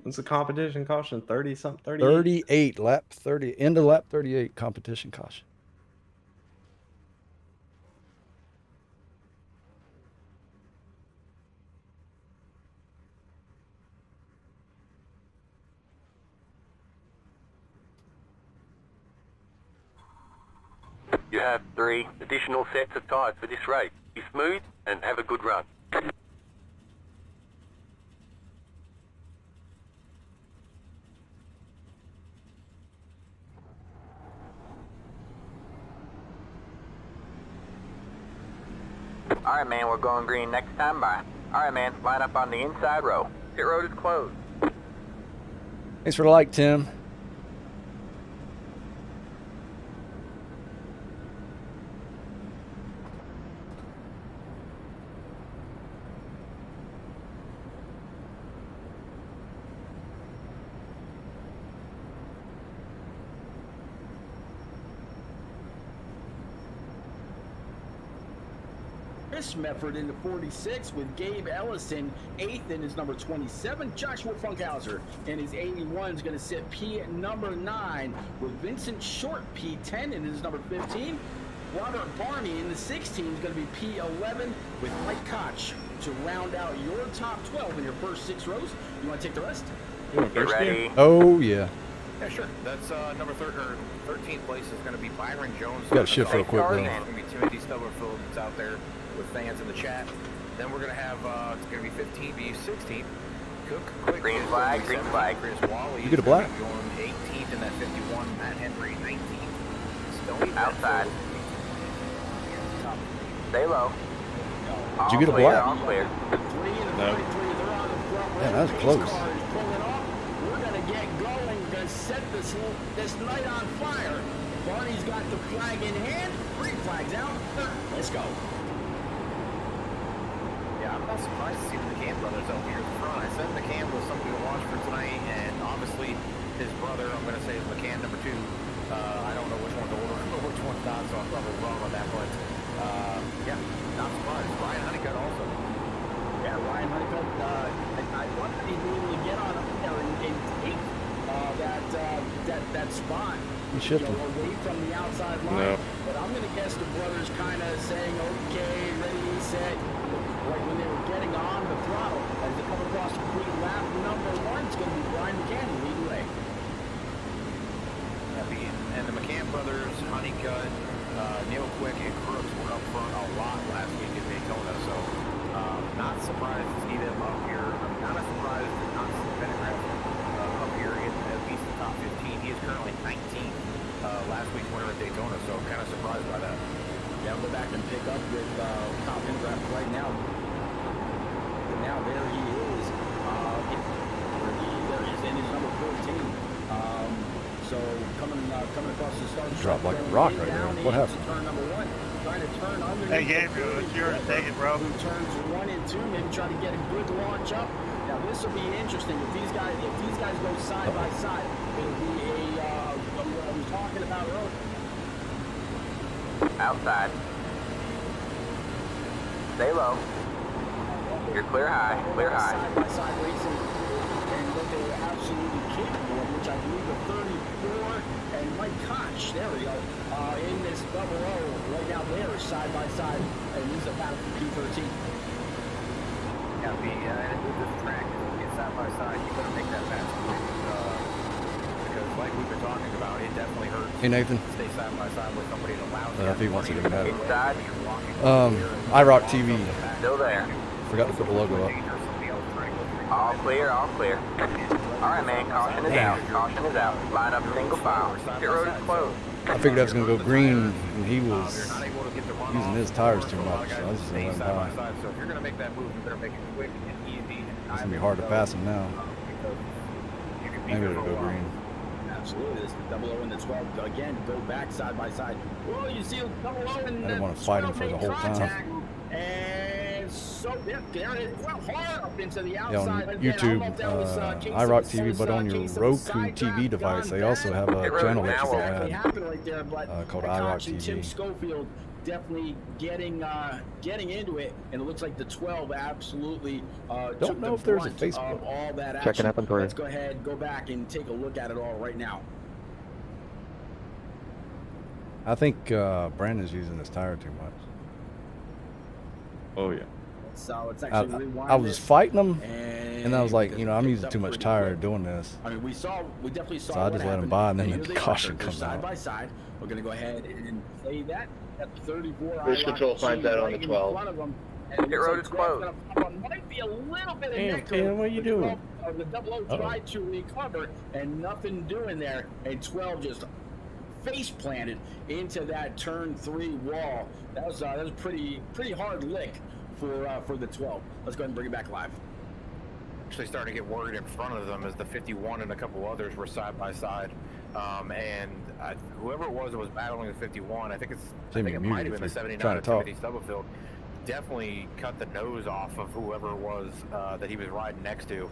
What's the competition caution? 30 something? 38 lap 30. End of lap 38 competition caution. You have 3 additional sets of tyres for this race. Be smooth and have a good run. Alright man, we're going green next time by. Alright man, line up on the inside row. Pit road is closed. Thanks for the like, Tim. Chris Mefford into 46 with Gabe Ellison 8th in his number 27. Joshua Funkhauser in his 81 is going to sit P at number 9 with Vincent Short P10 in his number 15. Robert Barney in the 16 is going to be P11 with Mike Koch to round out your top 12 in your first 6 rows. You want to take the rest? Get ready. Oh, yeah. Yeah, sure. That's number 13th place is going to be Byron Jones. Got to shift real quick, though. It's going to be Timothy Stubblefield that's out there with fans in the chat. Then we're going to have, it's going to be 15 v 16. Cook, Quick, Green flag, green flag. Chris Wally. You get a black. Going 18th in that 51. Matt Henry, 19th. Stony Outside. Stay low. Did you get a black? All clear. No. Yeah, that was close. We're going to get going. We're going to set this night on fire. Barney's got the flag in hand. Green flag's out. Let's go. Yeah, I'm not surprised to see the McCann brothers out here at the front. I said McCann was something to watch for tonight, and obviously his brother, I'm going to say, is McCann number 2. I don't know which one's older or which one's not, so I'm probably wrong on that, but yeah, not surprised. Ryan Honeycutt also. Yeah, Ryan Honeycutt, I thought that he'd be able to get on up there and take that spot. He shifted. Away from the outside line. No. But I'm going to guess the brothers kind of saying, okay, ready, set. Like when they were getting on the throttle, as they come across the complete lap number 1, it's going to be Brian McCann leading the way. And the McCann brothers, Honeycutt, Neil Quick, and Crooks were up front a lot last week at Daytona, so not surprised to see them up here. I'm kind of surprised to not see Pendergrass up here in at least the top 15. He is currently 19th last week's winner at Daytona, so kind of surprised by that. Yeah, I'll go back and pick up with Tom Pendergrass right now. And now there he is. There he is in his number 14. So coming across the start. Dropped like a rock right there. What happened? Turn number 1. Trying to turn underneath. Hey, Gabriel, it's yours. Take it, bro. Who turns 1 and 2, maybe try to get a good launch up. Now this will be interesting if these guys go side by side. It'll be what I was talking about earlier. Outside. Stay low. You're clear high, clear high. Side by side racing, and what they were absolutely capable of, which I believe the 34 and Mike Koch. There we go. In this double O right now, they are side by side, and this is a battle for P13. Yeah, and with this track, it's side by side. You better make that pass quick, because like we've been talking about, it definitely hurts. Hey, Nathan. To stay side by side with somebody that allows If he wants to do that. Inside. IROC TV. Still there. Forgot to put the logo up. All clear, all clear. Alright man, caution is out. Caution is out. Line up single file. Pit road is closed. I figured I was going to go green, and he was using his tires too much. So I was just going to let him by. So if you're going to make that move, you better make it quick and easy. It's going to be hard to pass him now. Maybe it'll go green. Absolutely, this double O and the 12 again go back side by side. Well, you see double O and I didn't want to fight him for the whole time. And so there it is. Well, hard up into the Yeah, outside. on YouTube, IROC TV, but on your Roku TV device, they also have a channel that you can add called IROC Tim TV. Schofield definitely getting into it, and it looks like the 12 absolutely took know the if there's a brunt Facebook. of all that action. Checking up on Twitter. Let's go ahead, go back, and take a look at it all right now. I think Brandon's using his tire too much. Oh yeah. So it's actually rewind I was it, fighting him, and I was like, because you know, it I'm picked using up too much pretty tire quick. doing this. I mean, we definitely saw. So I what just let him happened. by, and then Here the they caution are. They're comes side out. by side. We're gonna go ahead and play that. At 34, Cruise control finds that on the 12. Pit road is closed. Might be a little bit of Damn, neck Ken, what are you doing? The 00 tried to recover and nothing doing there, and 12 just face planted into that turn 3 wall. That was a pretty hard lick for the 12. Let's go ahead and bring it back live. Actually starting to get worried in front of them as the 51 and a couple others were side by side. And whoever it was that was battling the 51, I think it might have been the 79 of Timothy Stubblefield, definitely cut the nose off of whoever it was that he was riding next to.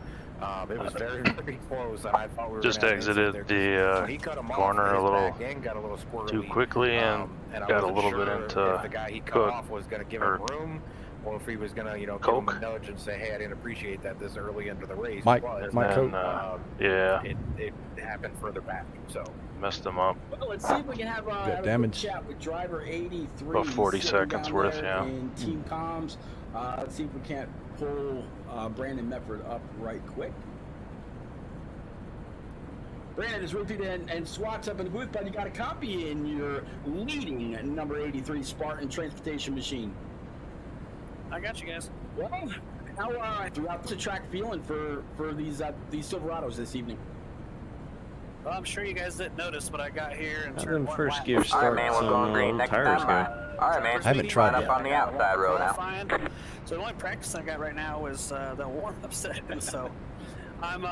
It was very, very close, and I thought we were just exited the corner a little too quickly and got a little bit into if the guy he cut off was going to give him room, or if he was going to, you know, give him a nudge and say, hey, I didn't appreciate that this early into the race. Mike Coke. Yeah. It happened further back, so. Messed them up. Well, let's see if we can have a quick chat with driver 83. About 40 seconds worth, yeah. In team comms. Let's see if we can't pull Brandon Medford up right quick. Brandon is Rupert and SWAT's up in the booth, but you got a copy in your leading number 83 Spartan transportation machine. I got you guys. Well, how throughout the track feeling for these Silverados this evening? Well, I'm sure you guys didn't notice, but I got here and How turned them one first lap. gears All right, start man, we're going green. Next tires time go. All right, man. I haven't tried Line that. up on the outside road now. Fine. So the only practice I got right now is the warm-up session. So I'm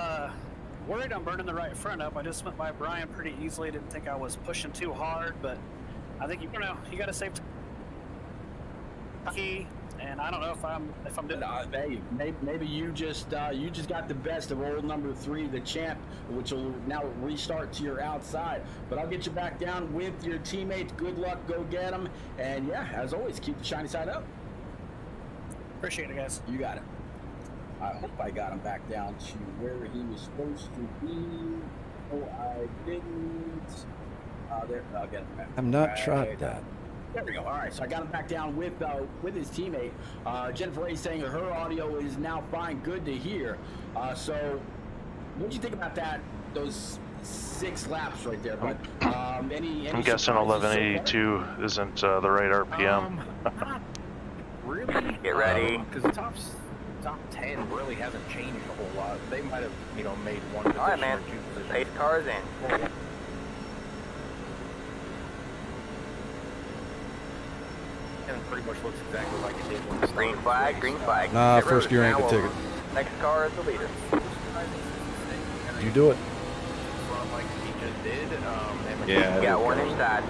worried I'm burning the right front up. I just went by Brian pretty easily. Didn't think I was pushing too hard, but I think you got to save key. And I don't know if I'm doing. Hey, maybe you just got the best of old number 3, the champ, which will now restart to your outside. But I'll get you back down with your teammates. Good luck, go get them, and yeah, as always, keep the shiny side up. Appreciate it, guys. You got it. I hope I got him back down to where he was supposed to be. Oh, I didn't. There, I'll get him back. I've not tried that. There we go. All right, so I got him back down with his teammate. Jennifer Ray saying that her audio is now fine, good to hear. So, what do you think about that? Those 6 laps right there, but any I'm guessing 1182 isn't the right RPM. Really? Get ready. Because the top 10 really hasn't changed a whole lot. They might have, you know, made one position All right, man. or 2 positions. 8 cars in. And it pretty much looks exactly like it did when it started. Green flag, green flag. Nah, Pit road first is gear ain't now the ticket. over. Next car is the leader. Did you do it? From like he just did. And Yeah, You got one inside.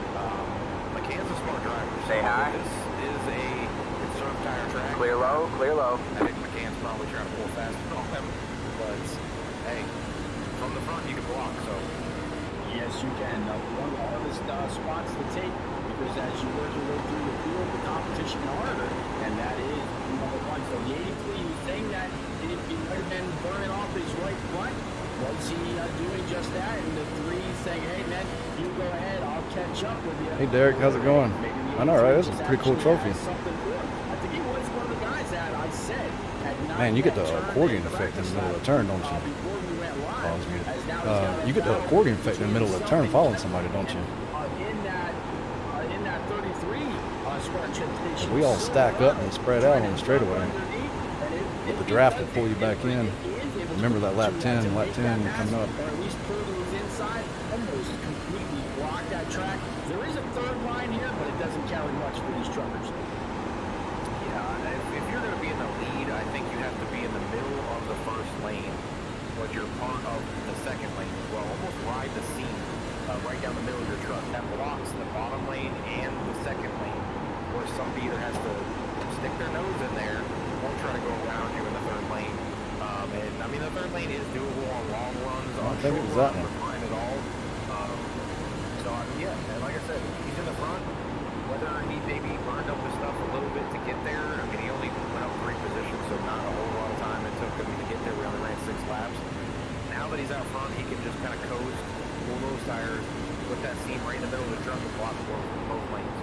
McCann's a smart driver. Say hi. This is a conserved tire track. Clear low, clear low. I think McCann's probably trying to pull faster on him, but hey, from the front you can block. So Yes, you can. One of the hardest spots to take, because as you work your way through the field, the competition harder, and that is number 1. So the 83, he was saying that he might have been burning off his right front. Was he doing just that? And the 3 saying, hey man, you go ahead, I'll catch up with you. Hey Derek, how's it going? I know, right? That's a pretty cool trophy. Something for him. I think he was one of the guys that I said had not Man, you get the yet turned accordion in effect in the practice middle of the turn, don't you? before we went live, Oh, I was muted. as now he's got You get the accordion effect in the middle of the turn following somebody, don't you? in that 33 Spartan transportation. We all stack up and spread out on the straightaway. With the draft to pull you back in. Remember that lap 10 coming up. Or at least pull those inside, almost completely block that track. There is a 3rd line here, but it doesn't carry much for these truckers. yeah, if you're going to be in the lead, I think you have to be in the middle of the first lane, but you're part of the second lane as well. Almost ride the seam right down the middle of your truck. That blocks the bottom lane and the second lane, where somebody either has to stick their nose in there or try to go around you in the 3rd lane. And I mean, the 3rd lane is doable on long runs. I On think it short was that runs, one. we're fine at all. So yeah, and like I said, he's in the front. whether he maybe burned up his stuff a little bit to get there. I mean, he only went up 3 positions, so not a whole lot of time it took him to get there. We only ran 6 laps. Now that he's out front, he can just kind of coast, pull those tires, put that seam right in the middle of the truck and block both lanes.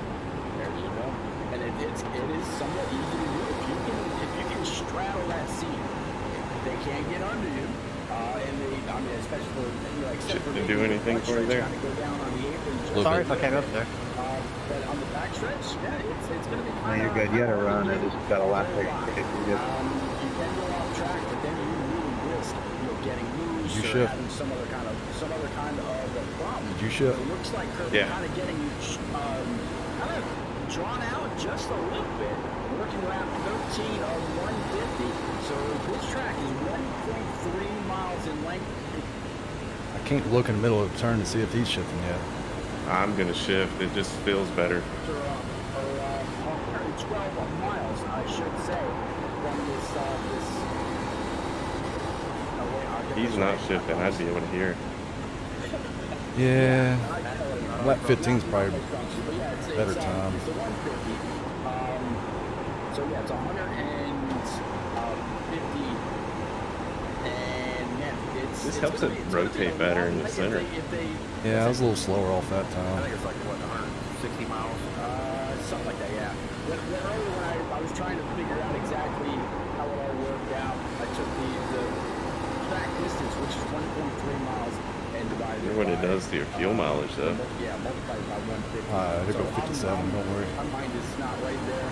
There you go. And it is somewhat easy to do. If you can straddle that seam, they can't get under you. Especially for, except for Shouldn't do anything for you there. Go down on the apron. Sorry if I came up there. But on the backstretch, yeah, it's going to be No, you're good. You had a run. I just got a lap there. You can go off track, but then you really risk getting loose Did you or shift? having some other kind of problem. Did you shift? It looks like Kirby Yeah. kind of getting kind of drawn out just a little bit. Working lap 13 of 150. So this track is 1.3 miles in length. I can't look in the middle of the turn to see if he's shifting yet. I'm gonna shift. It just feels better. 112 miles, I should say, from this. He's not shifting. I'd be able to hear. Yeah. Lap 15's probably better time. It's a 150. So yeah, it's 150. And man, This helps it rotate better in the center. Yeah, I was a little slower off that I time. think it's like, what, 160 miles? Something like that, yeah. Earlier when I was trying to figure out exactly how it all worked out, I took the track distance, which is 1.3 miles, and divided I wonder what it does to your fuel mileage, though. Yeah, multiplied by 150. It'll go 57, don't worry. My mind is not right there.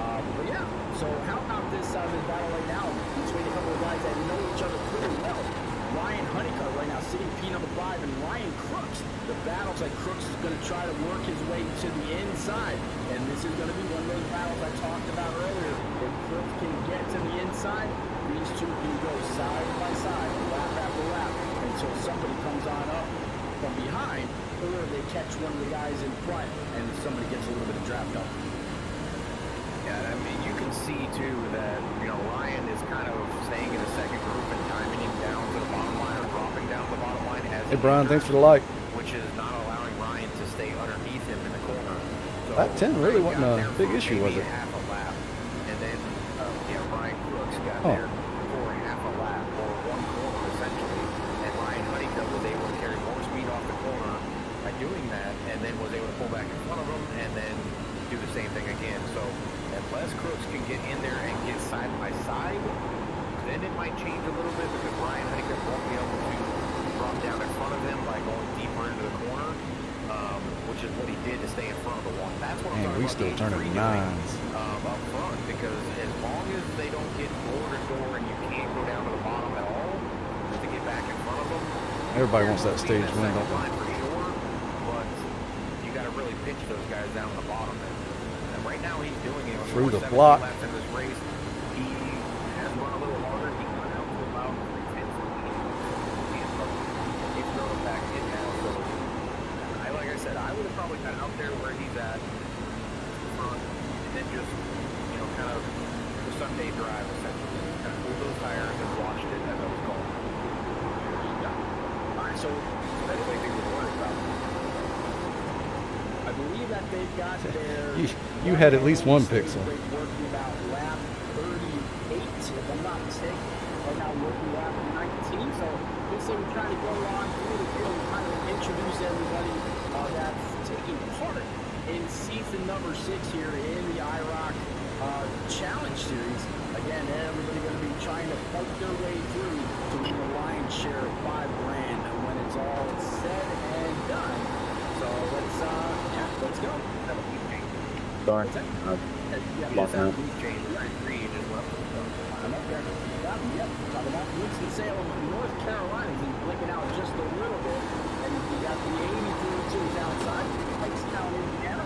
But yeah, so how about this battle right now between a couple of guys that know each other pretty well? Ryan Honeycutt right now sitting P number 5, and Ryan Crooks. The battle's like Crooks is going to try to work his way to the inside, and this is going to be one of those battles I talked about earlier. If Crooks can get to the inside, these two can go side by side, lap after lap, until somebody comes on up from behind, or they catch one of the guys in front, and somebody gets a little bit of draft up. Yeah, I mean, you can see, too, that, Ryan is kind of staying in the second group and timing him down to the bottom line or dropping down to the bottom line as Hey, Brian, thanks for the like. which is not allowing Ryan to stay underneath him in the corner. So That 10 really wasn't got a there big for issue, was maybe it? half a lap, and then, Ryan Crooks got Oh. there for half a lap or one corner, essentially, and Ryan Honeycutt was able to carry more speed off the corner by doing that, and then was able to pull back in front of him, and then do the same thing again. So unless Crooks can get in there and get side by side, then it might change a little bit because Ryan Honeycutt won't be able to drop down in front of him by going deeper into the corner, which is what he did to stay in front of the one. That's what I'm Man, talking we about. still the turning 83 nines. up front, because as long as they don't get door to door and you can't go down to the bottom at all to get back in front of them. Everybody wants that stage Second win, don't they? line for sure, but you got to really pitch those guys down to the bottom. And right now he's doing it. Through the 17 block. laps in this race. He has run a little harder. He got out to about 3 tenths. He's thrown back in now. So, like I said, I would have probably got out there where he's at front, and then just, kind of the Sunday drive essentially. Kind of pulled those tires and watched it as I was going. All right, so that's what I think we're worried about. I believe that they've got their... You had at least one pixel. Working about lap 38, if I'm not mistaken. Right now working lap 19, so let's say we kind of go on through the field and kind of introduce everybody that's taking part in season number 6 here in the IROC Challenge Series. Again, everybody going to be trying to fight their way through to win the lion's share of $5 grand when it's all said and done. So let's go. Sorry. Lost out. Talking about Winston-Salem, North Carolina, is blinking out just a little bit. And you got the 83 outside, Piketown, Indiana.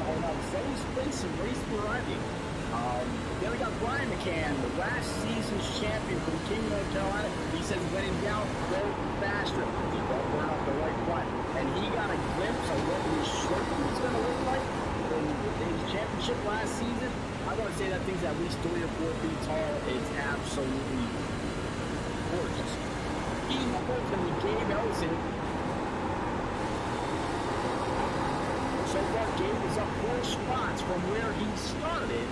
All about Selling Sprints and Race Variety. Then we got Brian McCann, the last season's champion from King, North Carolina. He says, when in doubt, go faster. He won't burn up the right front. And he got a glimpse of what his short was going to look like in his championship last season. I want to say that thing's at least 3 or 4 feet tall. It's absolutely gorgeous. Unfortunately, Gabe Ellison So far, Gabe is up 4 spots from where he started.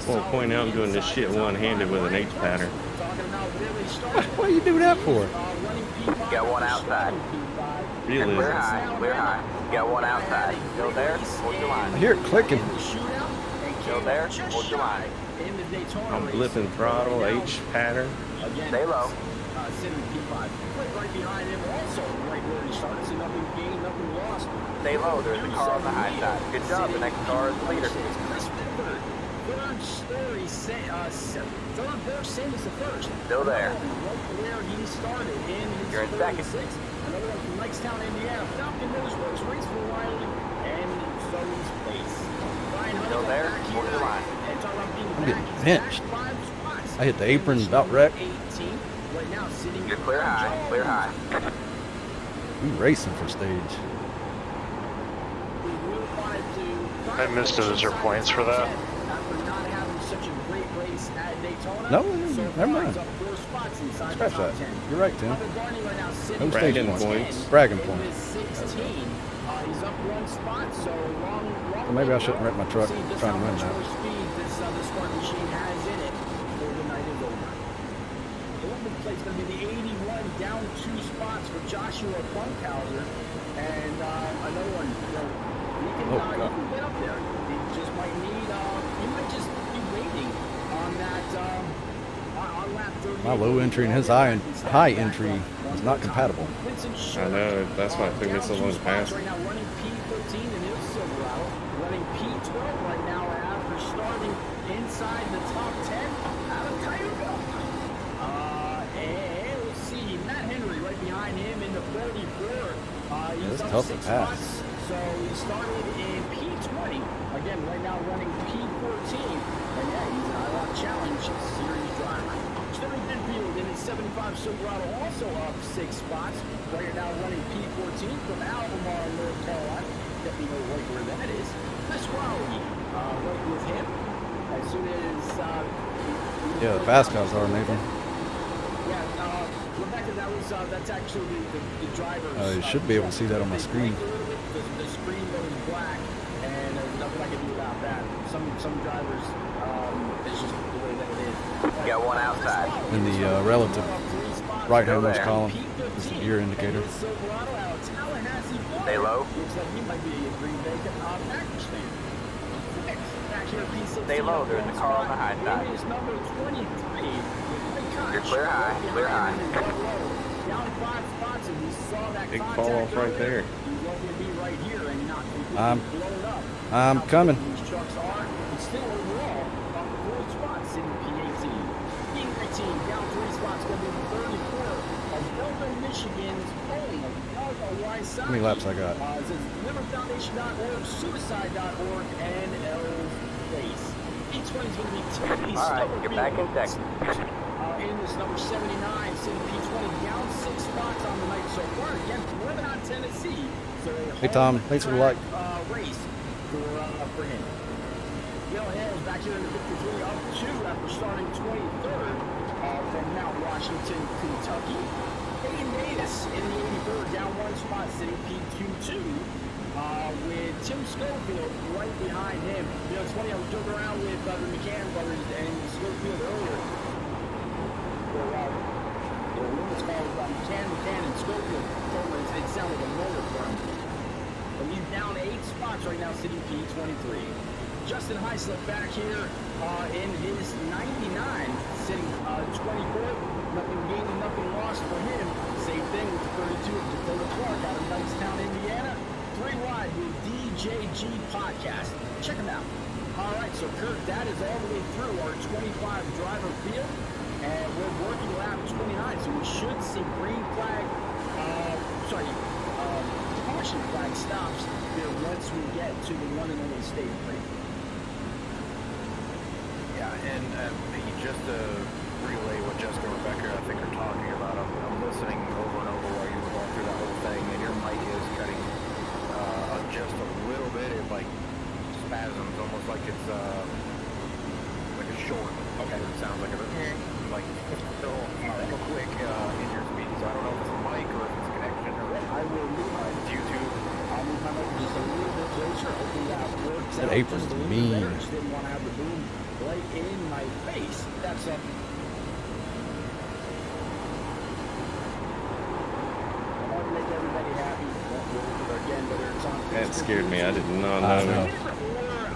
Well, point out I'm doing this shit one-handed with an H pattern. Talking about where they started. What do you do that for? Running P5, Got one outside. P5. Really? Clear high, clear high. Got one outside. Still there? Hold your line. I hear it clicking. Still there? Hold your line. I'm flipping throttle, H pattern. Stay low. Sitting P5. Right behind him, also right where he started. So nothing gained, nothing lost. Stay low. There's a car on the high side. Good job. The next car is the leader. Chris Bifford. Third story, third verse, same as the first. Still there. Right where he started in his You're in second. 36. Another one from Knightstown, Indiana. Falcon Motorsports race for Wiley and Zoe's place. Brian Hunter Still there. back Hold here. your line. And talking about being I'm back, getting he's pinched. back 5 spots. I hit the apron, about wrecked. 18. Right now, sitting You're clear high. Clear high. We racing for stage. We really wanted to. I missed it. Is there points for that? After not having such a great race at Daytona. No, so never far, mind. he's up 4 spots inside Scratch the that. top 10. You're right, Tim. Hunter Barney right now sitting No at stage Bragging 10. points. Bragging In points. his 16. He's up 1 spot, so long Well, maybe way I to shouldn't go. wreck my truck See just trying to how win much that. more speed this smart machine has in it before the night is over. 11th place going to be the 81, down 2 spots for Joshua Funkhauser. And another one, you know, he can, Oh, he God. can get up there. He just might need, he might just be waiting on that, on lap 30. My low entry and his high entry is not compatible. I know, that's why it took me so long to pass. Right now running P13 in his Silverado, running P12 right now after starting inside the top 10 out of Cayuga. And let's see, Matt Henry right behind him in the 44. He's That's up tough to 6 pass. spots. So he started in P20. Again, right now running P14. And yeah, he's an IROC Challenge Series driver. Sterling Benfield in his 75 Silverado also up 6 spots. Right now running P14 from Albemarle, North Carolina. Definitely know right where that is. Chris Rowley right with him. As soon as... Yeah, the fast guys are, Nathan. Yeah, Rebecca, that's actually the driver's... You should be able to see that on my screen. The screen goes black, and there's nothing I can do about that. Some drivers, it's just the way that it is. Got one outside. In the relative right-handmost column is the gear indicator. Stay low. Looks like he might be a Green Bay Packers fan. Back here, P16. Stay low. There's a car on the high side. It is number 23. You're clear high. Clear high. Down 5 spots, and we saw that Big contact fall off right there. He's lucky to be right here and not completely I'm blown up. I'm How coming. These trucks are, but still overall, up 4 spots in P18. P19 down 3 spots, going to be the 34 of Belgium, Michigan's own Alpha Wysocki. How many laps I got? It says liverfoundation.org, suicide.org, and L's Place. P20 is going to be Timothy All right, you're back in Stubblefield. second. In this number 79, sitting P20 down 6 spots on the night so far. Again, from Lebanon, Tennessee. So a Hey, Tom, home thanks for the track, like. Race for him. Bill Hales back here in the 53 up 2 after starting 23rd from Mount Washington, Kentucky. Hayden Davis in the 84 down 1 spot, sitting P22. With Tim Schofield right behind him. You know, it's funny, I was joking around with the McCann brothers and Schofield earlier. The women's call was McCann and Schofield. It sounded like a motor for him. But he's down 8 spots right now, sitting P23. Justin Heislip back here in his 99, sitting 24th. Nothing gained and nothing lost for him. Same thing with the 32 of Dakota Clark out of Knightstown, Indiana. 3 Wide with DJG Podcast. Check them out. All right, so Kurt, that is all the way through our 25 driver field. And we're working lap 29, so we should see green flag, caution flag stops here once we get to the one and only state break. Yeah, and just to relay what Jessica and Rebecca, I think, are talking about, I'm listening over and over while you were going through that whole thing, and your mic is cutting just a little bit. It like spasms, almost like it's like a short. Okay, it sounds like a like still real quick in your speed. So I don't know if it's a mic or if it's a connection or I will it's YouTube. move my mic just a little bit closer. Hopefully that works That out apron's just a little mean. bit better. Just didn't want to have the boom right in my face. That's hard to make everybody happy. Again, whether it's on That Facebook, scared me. I did not I know. know.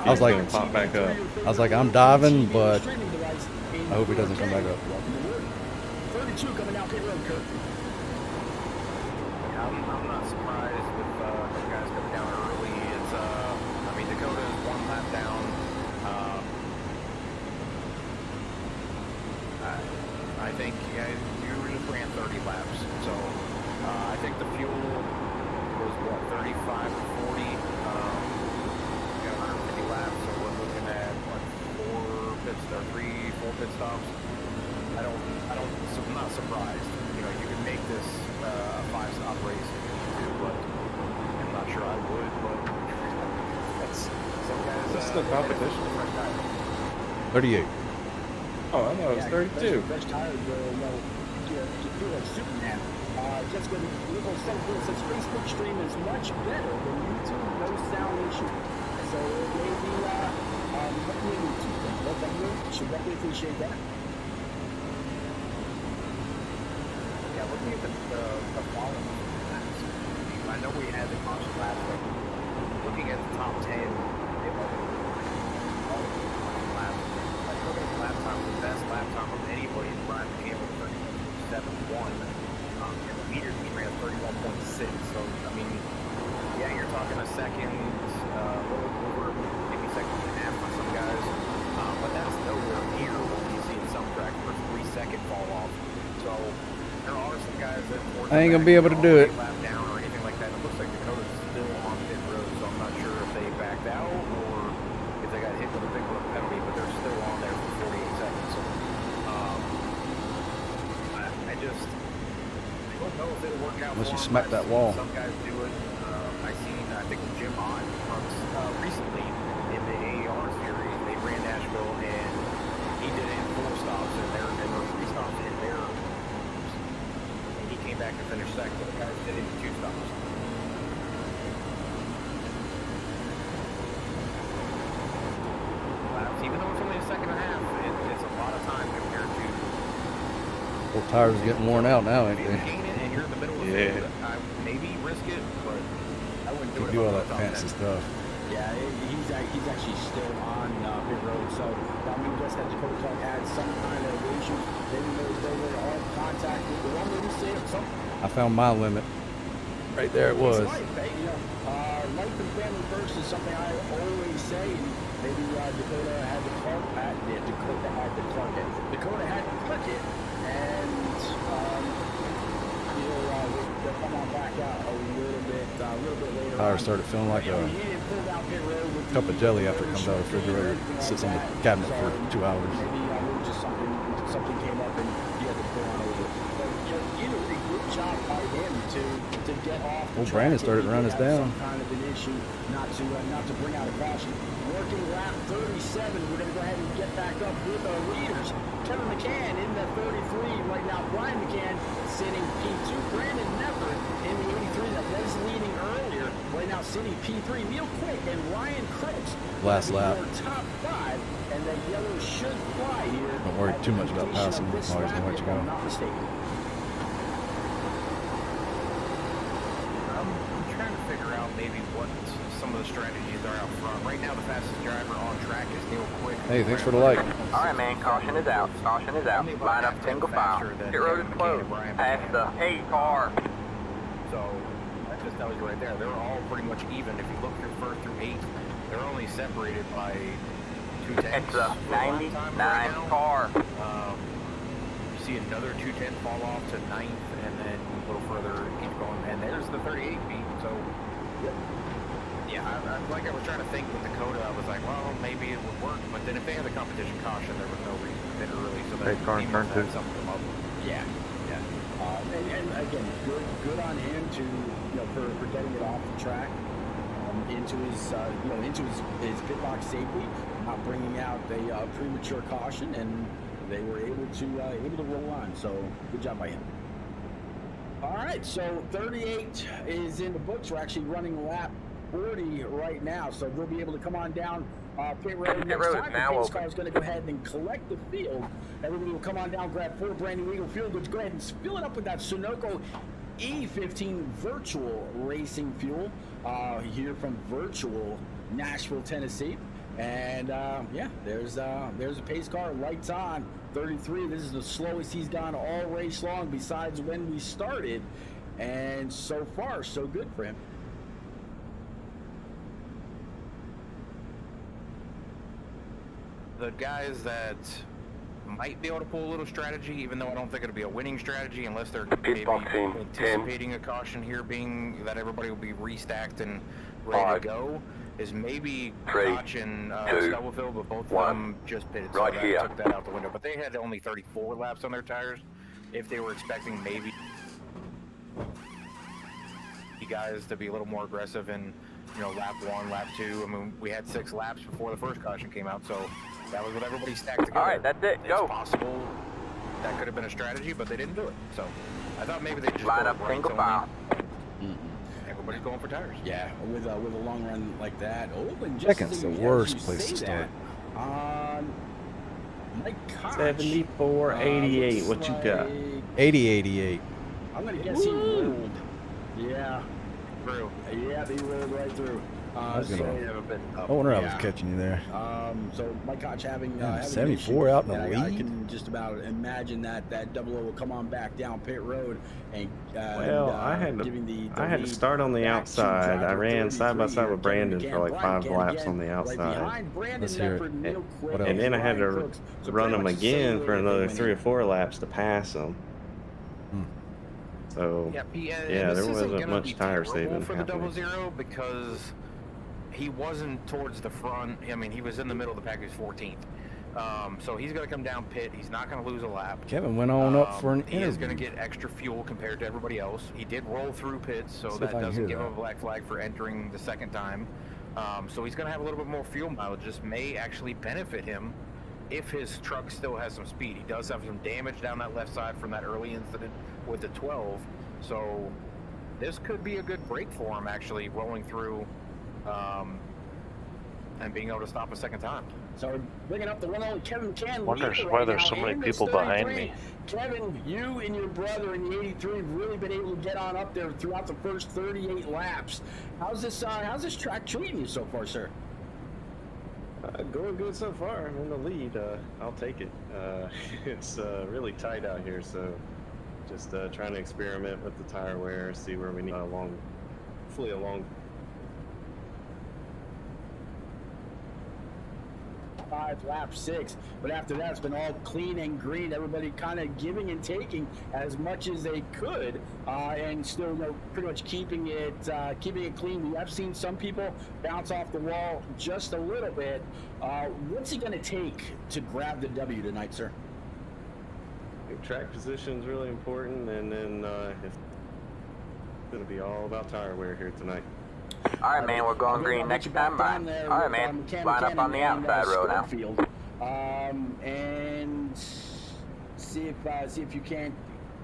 I was like, pop back up. I was like, I'm diving, but I hope he doesn't come back up. 32 coming out pit road, Kurt. I'm not surprised with the guys coming down early. It's I mean, Dakota is one lap down. I think you just ran 30 laps, so I think the fuel was what 35 or 40. Got 150 laps, so we're looking at what 4 pit stops. I'm not surprised. You know, you can make this a 5-stop race if you need to, but I'm not sure I would. But that's some guys. This is the competition. 38. Oh, I know, it's 32. Fresh tires, you feel like Superman. Just going to little something says Facebook stream is much better than YouTube, no sound issue. So maybe let me YouTube thing. Well, thank you. Should definitely appreciate that. Yeah, looking at the following laps, I know we had the caution lap, but looking at the top 10, it wasn't all of the laps. Like looking at the lap time, the best lap time of anybody is Brian McCain with 31.71, and the meters just ran 31.6. So I mean, yeah, you're talking a second, a little over, maybe second and a half for some guys, but that's nowhere near what you see in some tracks for 3-second fall off. So. There are some guys that I ain't gonna be able to do it. Lap down or anything like that. It looks like Dakota's still on pit road, so I'm not sure if they backed out or if they got hit with a big block penalty, but they're still on there for 48 seconds. So I just don't know if it'll work out. Unless you for smack them. that wall. Some guys do it. I think Jim Ott recently in the AER series, they ran Nashville and he did it in 4 stops and there were 3 stops in there. Came back to finish second. The guys did it in 2 stops. Laps, even though it's only a second and a half, it's a lot of time compared to. Both tires are getting worn out now, ain't If they? you gain it and you're in the middle of the Yeah. field, I maybe risk it, but I wouldn't do You it. do if all I that was on fancy 10. stuff. Yeah, he's actually still on pit road. So I mean, guess that Dakota Talk had some kind of issue. Maybe they were all contact with the one maybe say something. I found my limit. Right there it was. It's life, eh? You know, life and family first is something I always say. And maybe Dakota had to clark that. Yeah, Dakota had to clark it. Dakota had to click it, and they'll come on back out a little bit later. Tire started feeling like a cup of jelly after it comes out of the refrigerator. It sits on the cabinet for 2 hours. Maybe just something came up and you had to pull on over. But either way, good job by him to get off. Well, Brandon started to run us down. Some kind of an issue, not to bring out a caution. Working lap 37, we're going to go ahead and get back up with our leaders. Kevin McCann in the 33 right now. Brian McCann sitting P2. Brandon Never in the 83 that was leading earlier. Right now sitting P3. Neil Quick and Ryan Crooks. Last lap. Top 5, and the yellow should fly here. Don't worry too much about passing. This Always gonna let you lap, if go. I'm not mistaken. I'm trying to figure out maybe what some of the strategies are out front. Right now, the fastest driver on track is Neil Quick. Hey, thanks for the like. All right, man. Caution is out. Caution is out. Line up single file. Pit road is closed. Pass the 8 car. So that just tells you right there. They're all pretty much even. If you look through 1st through 8th, they're only separated by 2 tenths. It's a 99 car. You see another 210 fall off to 9th, and then a little further keep going. And there's the 38 beat. So yeah, I was trying to think with Dakota. I was like, well, maybe it would work. But then if they had the competition caution, there was no reason to pit early. So that turn 2. something them up. Yeah. And again, good on him to for getting it off the track into his pit box safely, not bringing out a premature caution, and they were able to roll on. So good job by him. All right, so 38 is in the books. We're actually running lap 40 right now, so we'll be able to come on down pit road next time. The pace car is going to go ahead and collect the field. Everybody will come on down, grab 4 brand new Eagle fuel goods. Go ahead and fill it up with that Sunoco E15 virtual racing fuel here from virtual Nashville, Tennessee. And yeah, there's a pace car, lights on, 33. This is the slowest he's gone all race long besides when we started. And so far, so good for him. The guys that might be able to pull a little strategy, even though I don't think it'll be a winning strategy unless they're maybe anticipating a caution here being that everybody will be restacked and ready to go, is maybe Koch and Stubblefield, but both of them just pitted, so that took that out the window. But they had only 34 laps on their tires. If they were expecting maybe you guys to be a little more aggressive in, you know, lap 1, lap 2. I mean, we had 6 laps before the first caution came out, so that was what everybody stacked together. All right, that's it. Go. It's possible that could have been a strategy, but they didn't do it. So I thought maybe they just line up single file. Everybody's going for tires. Yeah, with a long run like that. Oh, and just Second's the worst place to start. Mike Koch, 74, 88. What you got? 80-88. I'm gonna guess he rolled. Yeah. Through. Yeah, they rolled right through. I was gonna- I I wonder I was catching you there. So Mike Koch having 74 out in the I lead. can just about imagine that double O will come on back down pit road and Well, I had to lead start on the back to outside. I driver ran side by 33 side with here. Brandon for like 5 laps on the Right outside. behind Brandon Let's hear it. Leffert, Neil Quick, else? And then I had to Ryan Crooks. So run pretty them much the same again way for that they another went 3 or in. 4 laps to pass them. So Yeah, yeah, there wasn't much tire saving for the happening. 00 because he wasn't towards the front. I mean, he was in the middle of the pack. He was 14th. So he's going to come down pit. He's not going to lose a lap. Kevin went on up for an He is going interview. to get extra fuel compared to everybody else. He did roll through pits, so See if that I can doesn't hear give him that. a black flag for entering the second time. So he's going to have a little bit more fuel mileage. This may actually benefit him if his truck still has some speed. He does have some damage down that left side from that early incident with the 12. So this could be a good break for him, actually, rolling through and being able to stop a second time. So we're bringing up the one only Kevin McCann. Wonders leader why right there's now so many in this people behind 33. me. Kevin, you and your brother in the 83 have really been able to get on up there throughout the first 38 laps. How's this track treating you so far, sir? Going good so far. I'm in the lead. I'll take it. It's really tight out here, so just trying to experiment with the tire wear, see where we need hopefully along. 5, lap 6, but after that it's been all clean and green. Everybody kind of giving and taking as much as they could, and still, you know, pretty much keeping it clean. We have seen some people bounce off the wall just a little bit. What's it going to take to grab the W tonight, sir? Track position is really important, and then it's going to be all about tire wear here tonight. All right, man, we're going green next time. Bye. All right, man, line up on the outside road now. And see if you can't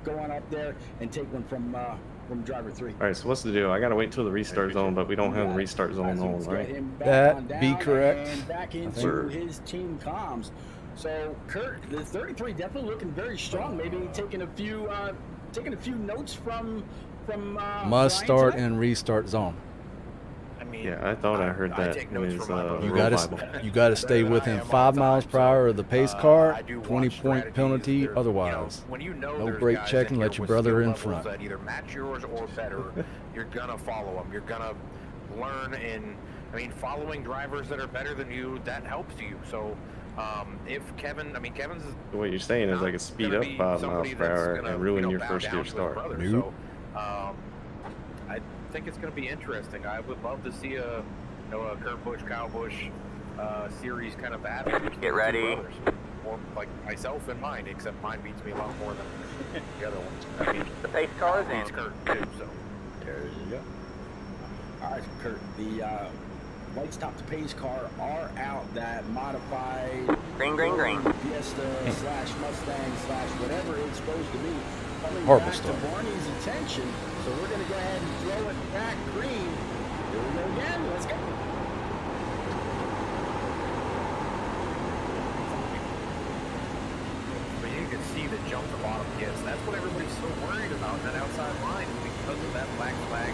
go on up there and take one from driver 3. All right, so what's the deal? I got to wait till the restart zone, but we don't have the restart zone on, right? That be correct. And back into his team comms. So Kurt, the 33 definitely looking very strong. Maybe taking a few notes from Must Brian start tonight? and restart zone. I mean, Yeah, I thought I heard that take in notes his from my brother. You roll got Bible. to stay within 5 miles per hour of the pace car. 20-point penalty otherwise. When you know No there's brake guys checking, in let here your with brother skill in levels front. that either match yours or better, you're gonna follow them. You're gonna learn in. I mean, following drivers that are better than you, that helps you. So, if Kevin's What you're saying is I could speed gonna up be 5 miles somebody per that's hour gonna, and ruin your bow first down year to his start. brother. Nope. So, I think it's going to be interesting. I would love to see a Kurt Busch, Kyle Busch series kind of battle. between Get the ready. two brothers. Or like myself and mine, except mine beats me a lot more than the other ones. I mean, The pace car is beats in. Kurt too. So There you go. All right, Kurt. The lights top to pace car are out. That modified Green, green, green. Fiesta / Mustang / whatever it's supposed to be. coming Horrible back start. to Barney's attention. So we're going to go ahead and throw it back green. Here we go again. Let's go. But you can see the jump to bottom gets. That's what everybody's so worried about, that outside line, because of that black flag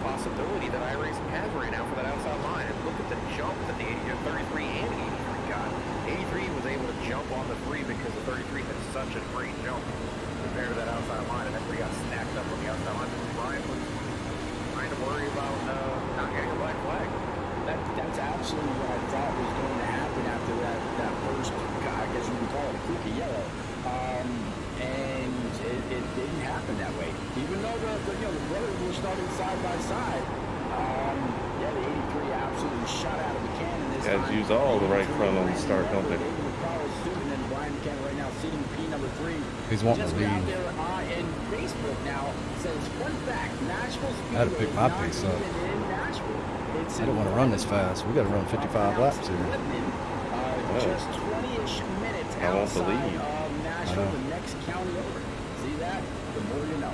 possibility that iRacing has right now for that outside line. And look at the jump that the 33 and 83 got. 83 was able to jump on the 3 because the 33 had such a great jump compared to that outside line, and everybody got stacked up on the outside line because Brian was trying to worry about not getting a black flag. That's absolutely what I thought was going to happen after that first, I guess you can call it a cookie yellow. And it didn't happen that way. Even though the brothers were starting side by side, the 83 absolutely shot out of the cannon this Guys time. use all the right front on the start, don't they? And then Brian McCann right now sitting P number 3. He's wanting Just to out lead. there in Facebook now says, fun fact, Nashville Speedway I had to pick my is not pace up. even in Nashville. It's I don't want to run this fast. We got to run 55 laps here. Just 20-ish minutes I want the outside lead. of Nashville, the next county over. See that? The more you know.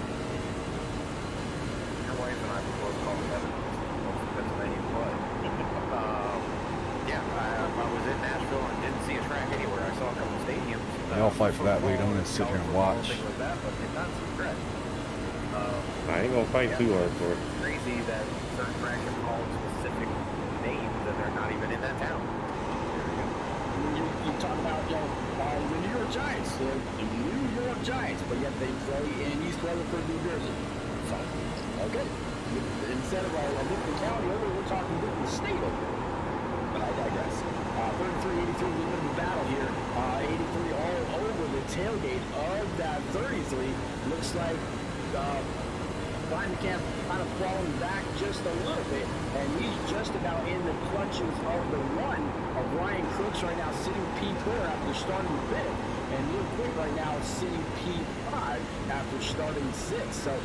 Your wife and I both called that Pennsylvania blood. Yeah, I was in Nashville and didn't see a track anywhere. I saw a couple stadiums. They all fight for that lead. I'm going to sit here and watch. Things like that, but did not see a track. I ain't gonna fight too hard for it. It's crazy that certain tracks are called specific names and they're not even in that town. You talk about, the New York Giants, the New York Giants, but yet they play in East Rutherford, New Jersey. So, okay. Instead of a different county over, we're talking different state over. But I digress. 33-83, a little bit of a battle here. 83 all over the tailgate of that 33. Looks like Brian McCann kind of falling back just a little bit, and he's just about in the clutches of the run of Ryan Crooks right now, sitting P4 after starting 5th, and Neil Quick right now sitting P5 after starting 6th. So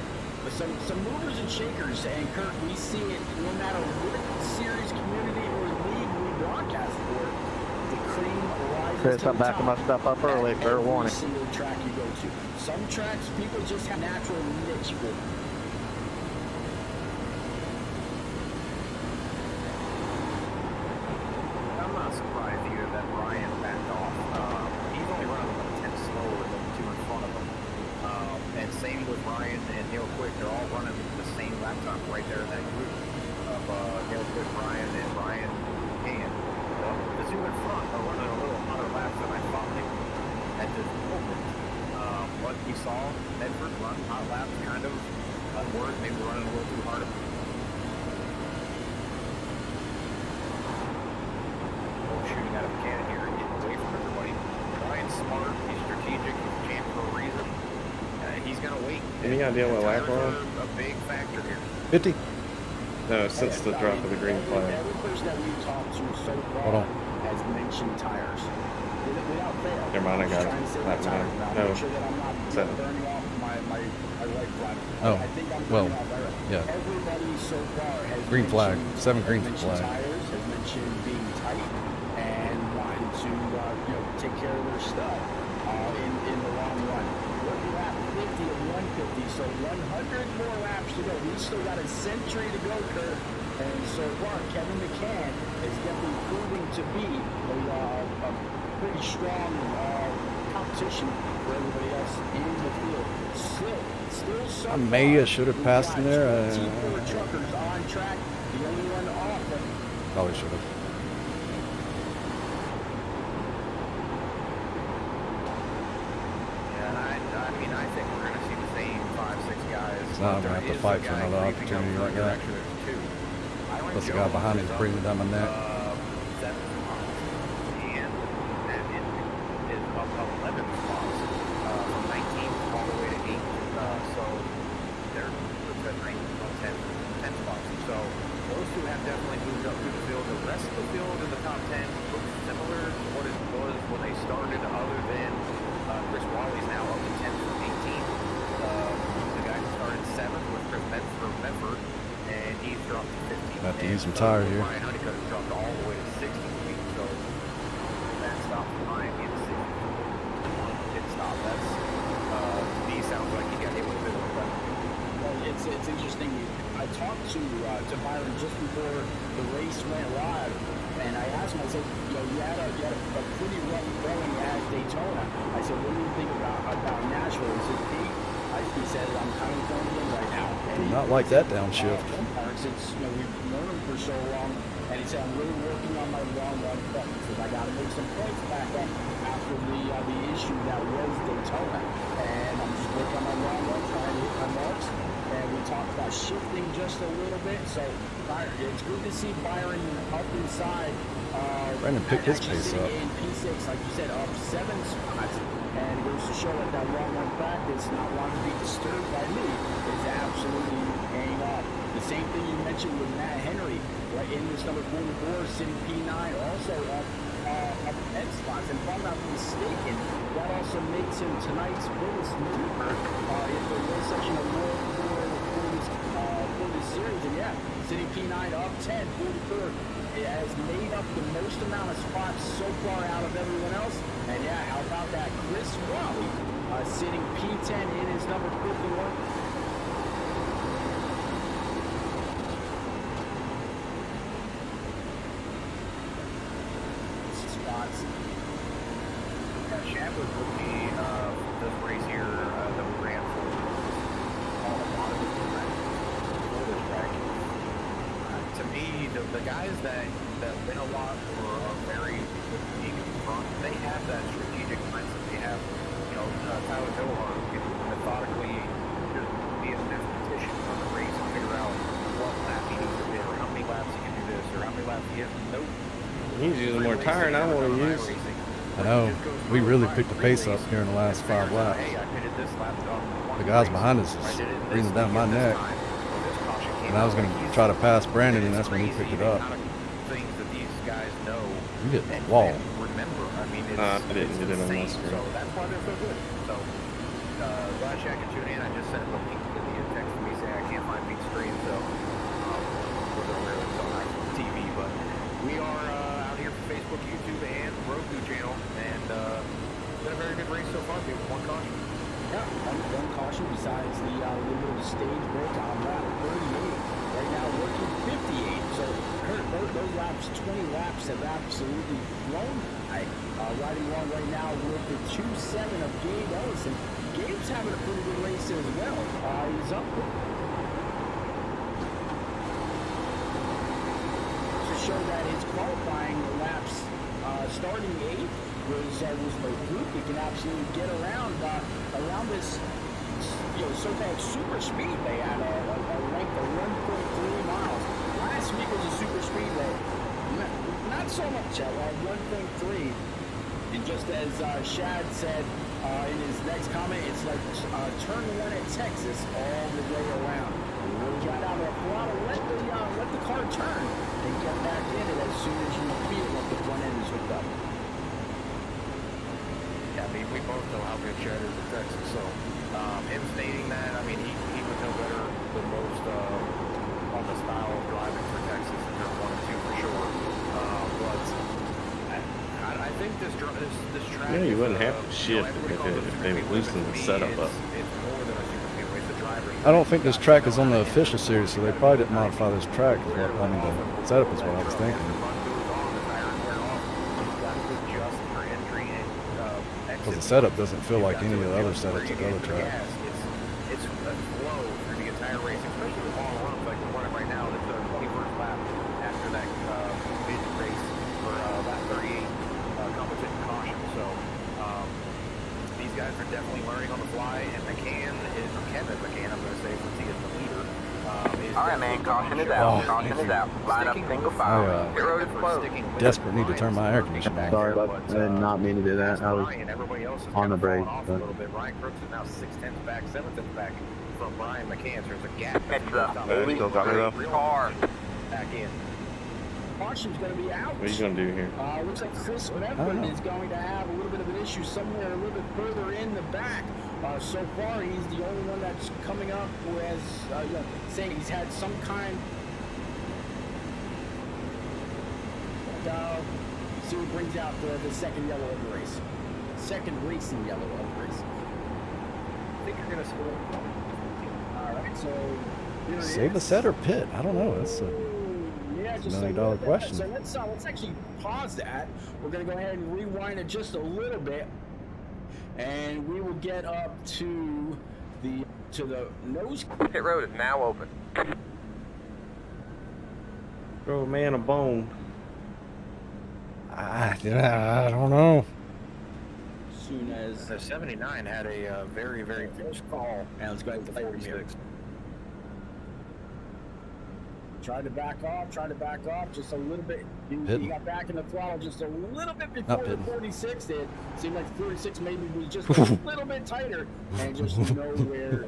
some movers and shakers, and Kurt, we see it no matter what series, community, or league we broadcast for. The cream rises Chris, to I'm the backing top my stuff up early. at Fair every warning. single track you go to. Some tracks, people just have natural niche for. I'm not surprised either that Ryan backed off. He's only running about 10 slower than the 2 in front of him. And same with Ryan and Neil Quick. They're all running the same lap time right there in that group of Neil Quick, Ryan, and Ryan and the 2 in front are running a little hotter laps than I thought they would at this moment. But we saw Medford run hot laps, kind of unworked, maybe running a little too hard. Shooting out of the cannon here and getting away from everybody. Ryan's smart, he's strategic, he's a champ for a reason. He's going to wait. Any idea what lap we're on? A big factor here. 50. No, since the drop of the green flag. Every person that we've talked to so Hold far on. has mentioned tires. Without fail. Never mind, I got it. I'm trying to save Lap my tires time. now. No. Make sure that I'm not Seven. burning off my right flag. Oh, I think I'm well, burning off my right. yeah. Everybody so far has Green flag. mentioned- 7 green has flag. mentioned tires, has mentioned being tight and wanting to take care of their stuff in the long run. Looking at 50 of 150, so 100 more laps to go. We've still got a century to go, Kurt. And so far, Kevin McCann is definitely proving to be a pretty strong competition for everybody else in the field. Still so I may far, have should have we've passed got him there. 24 truckers on track. The only one off. Probably should have. I mean, I think we're going to see the same 5-6 guys. Now I'm gonna have to fight for another opportunity like that. Plus the guy behind me is breathing down my neck. And it is up 11 spots from 19 all the way to 8. So they're at 10 spots. So those two have definitely moved up through the field. The rest of the field in the top 10 looks similar to what it was when they started, other than Chris Wally's now up to 10 from 18. The guy who started 7th was Chris Medford, and he's dropped to 15. Have to use some tire here. Ryan Honeycutt has dropped all the way to 60 feet, so that stopped Ryan in 60. Pit stop. That's to me sounds like talked to Byron just before the race went live, and I asked him, I said, you had a pretty rough going at Daytona. I said, what do you think about Nashville? He said, Pete, he said, I'm kind of going in right now. And Not like that downshift. Since we've known him for so long, and he said, I'm really working on my long run button because I got to make some points back up after the issue that was Daytona. And I'm just working on my long run, trying to hit my marks. And we talked about shifting just a little bit. So it's good to see Byron up inside. Brandon picked his pace up. In P6, like you said, up 7 spots. And it goes to show that long run practice, not wanting to be disturbed by me, is absolutely paying off. The same thing you mentioned with Matt Henry, right in this number 44, sitting P9, also up 10 spots. And if I'm not mistaken, that also makes him tonight's biggest mover if there was such an award for this series. And yeah, sitting P9 up 10, 44. It has made up the most amount of spots so far out of everyone else. And yeah, how about that? Chris Wally sitting P10 in his number 51. Spots. Chad was with me this race here that we ran for on a lot of this track. To me, the guys that win a lot or are very deep in front, they have that strategic mindset. They have, Tyler Dohar who can methodically just be in this position on the race and figure out what lap he needs to do, or how many laps he can do this, or how many laps he has. Nope. He's using more tire than I want to use. I know. We really picked the pace up here in the last 5 laps. The guys behind us is breathing down my neck. And I was going to try to pass Brandon, and that's when he picked it up. Things that these guys know. You hit the wall. Remember, I mean, it's, I didn't get it on my insane. screen. So that's why they're so good. So glad Shaq can tune in. I just sent him a link to the text to me saying I can't find Pete's stream, so we're aware it's on TV. But we are out here for Facebook, YouTube, and Roku channel, and it's been a very good race so far. We have one caution. Yeah, one caution besides the little bit of stage break on lap 38. Right now working 58. So Kurt, those laps, 20 laps have absolutely flown by. Riding along right now with the 2.7 of Gabe Ellison. Gabe's having a pretty good race as well. He's up to show that his qualifying laps starting 8th was no group. He can absolutely get around this so-called super speedway at a length of 1.3 miles. Last week was a super speedway, not so much at 1.3. And just as Shad said in his next comment, it's like turn 1 at Texas all the way around. You really got out of the throttle, let the car turn, and get back in it as soon as you feel like the front end is hooked up. Yeah, I mean, we both know how good Chad is in Texas, so him stating that, I mean, he would know better than most on the style of driving for Texas in turn 1 and 2 for sure. But I think this track. Yeah, you wouldn't have to you shift if they would loosen the setup up. It's more than a super speedway. It's the driver. I don't think this track is on the official series, so they probably didn't modify this track. The setup is what I was thinking. Because the setup doesn't feel like any of the other setups at the other track. It's a flow through the entire race, especially with long runs like we're running right now. It's the 21st lap after that mid race for lap 38 competition caution. So these guys are definitely learning on the fly, and Kevin McCann, I'm going to say, since he is the leader. All right, man. Caution is out. Caution is out. Line up single file. Zero to close. Desperate need to turn my air conditioner on. Sorry, but I did not mean to do that. I was on the break. But Ryan Crooks is now 6/10 back, 7/10 back from Brian McCann. So there's a gap. It's the still got me though. car. Back in. Caution's going to be out. What are you going to do here? Looks like Chris Medford is going to have a little bit of an issue somewhere a little bit further in the back. So far, he's the only one that's coming up who has, saying he's had some kind. See what brings out the second yellow of the race. Second racing yellow of the race. I think you're going to score. All right, so Save a set or pit? I don't know. That's a yeah, just $1 million question. So let's actually pause that. We're gonna go ahead and rewind it just a little bit, and we will get up to the nose. Pit road is now open. Throw a man a bone. I don't know. As soon as The 79 had a very, very close call. and let's go ahead and play 46. Try to back off just a little bit. He got back in the throttle just a little bit before the 46 did. Seemed like the 46 maybe was just a little bit tighter and just nowhere.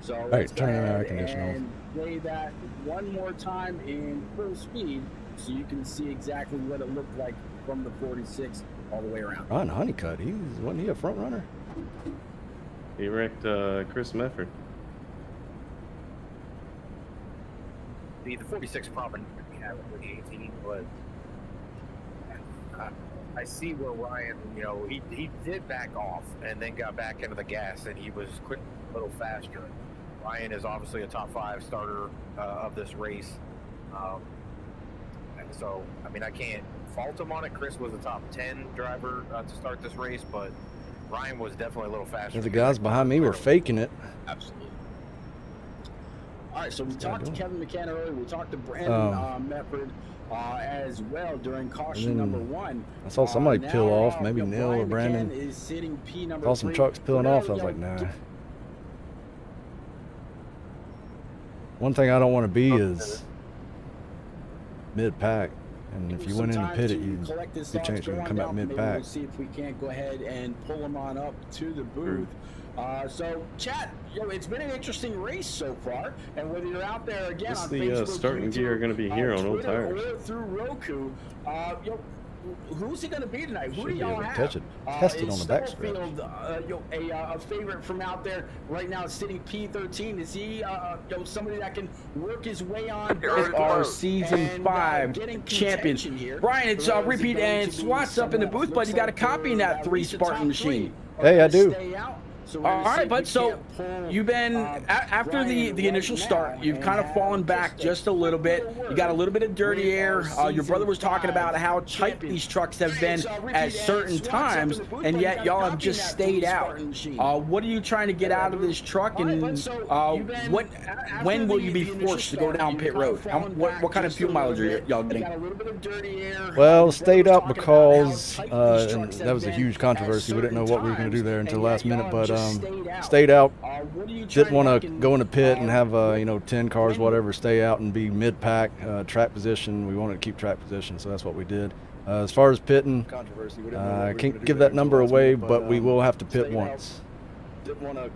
So All right, let's go turn the air ahead conditioner off. and play that one more time in full speed so you can see exactly what it looked like from the 46 all the way around. Ron Honeycutt, wasn't he a front runner? He wrecked Chris Mefford. The 46 probably have it with the 18, but I see where Ryan, you know, he did back off and then got back into the gas, and he was quick a little faster. Ryan is obviously a top 5 starter of this race. And so, I mean, I can't fault him on it. Chris was a top 10 driver to start this race, but Ryan was definitely a little faster. The guys behind me were faking it. Absolutely. All right, so we talked to Kevin McCann earlier. We talked to Brandon Mefford as well during caution number 1. I saw somebody now, peel off, maybe Neil or Brian Brandon. McCann is sitting P number Saw some 3. trucks peeling off. I was like, nah. One thing I don't want to be is mid-pack. And if you went in and pit it, you chance you can come out mid-pack. We'll see if we can't go ahead and pull them on up to the booth. So, chat, it's been an interesting race so far, and whether you're out there again What's on the Facebook, starting gear going to be here on old Twitter, tires? or through Roku, who's it going to be tonight? Who Should do be y'all able to have? test it on the back stretch. A favorite from out there right now, sitting P13. Is he somebody that can work his way on? Our season 5 champion. Here. Brian, it's repeat and SWAT's up in the booth, but you got a copy in that 3 Spartan machine. Hey, I do. All right, bud. So you've been after the initial start, you've kind of fallen back just a little bit. You got a little bit of dirty air. Your brother was talking about how tight these trucks have been at certain times, and yet y'all have just stayed out. What are you trying to get out of this truck, and when will you be forced to go down pit road? What kind of fuel mileage are y'all getting? Well, stayed out because and that was a huge controversy. We didn't know what we were going to do there until the last minute, but stayed out. Didn't want to go in the pit and have 10 cars, whatever, stay out and be mid-pack, track position. We wanted to keep track position, so that's what we did. As far as pitting, I can't give that number away, but we will have to pit once.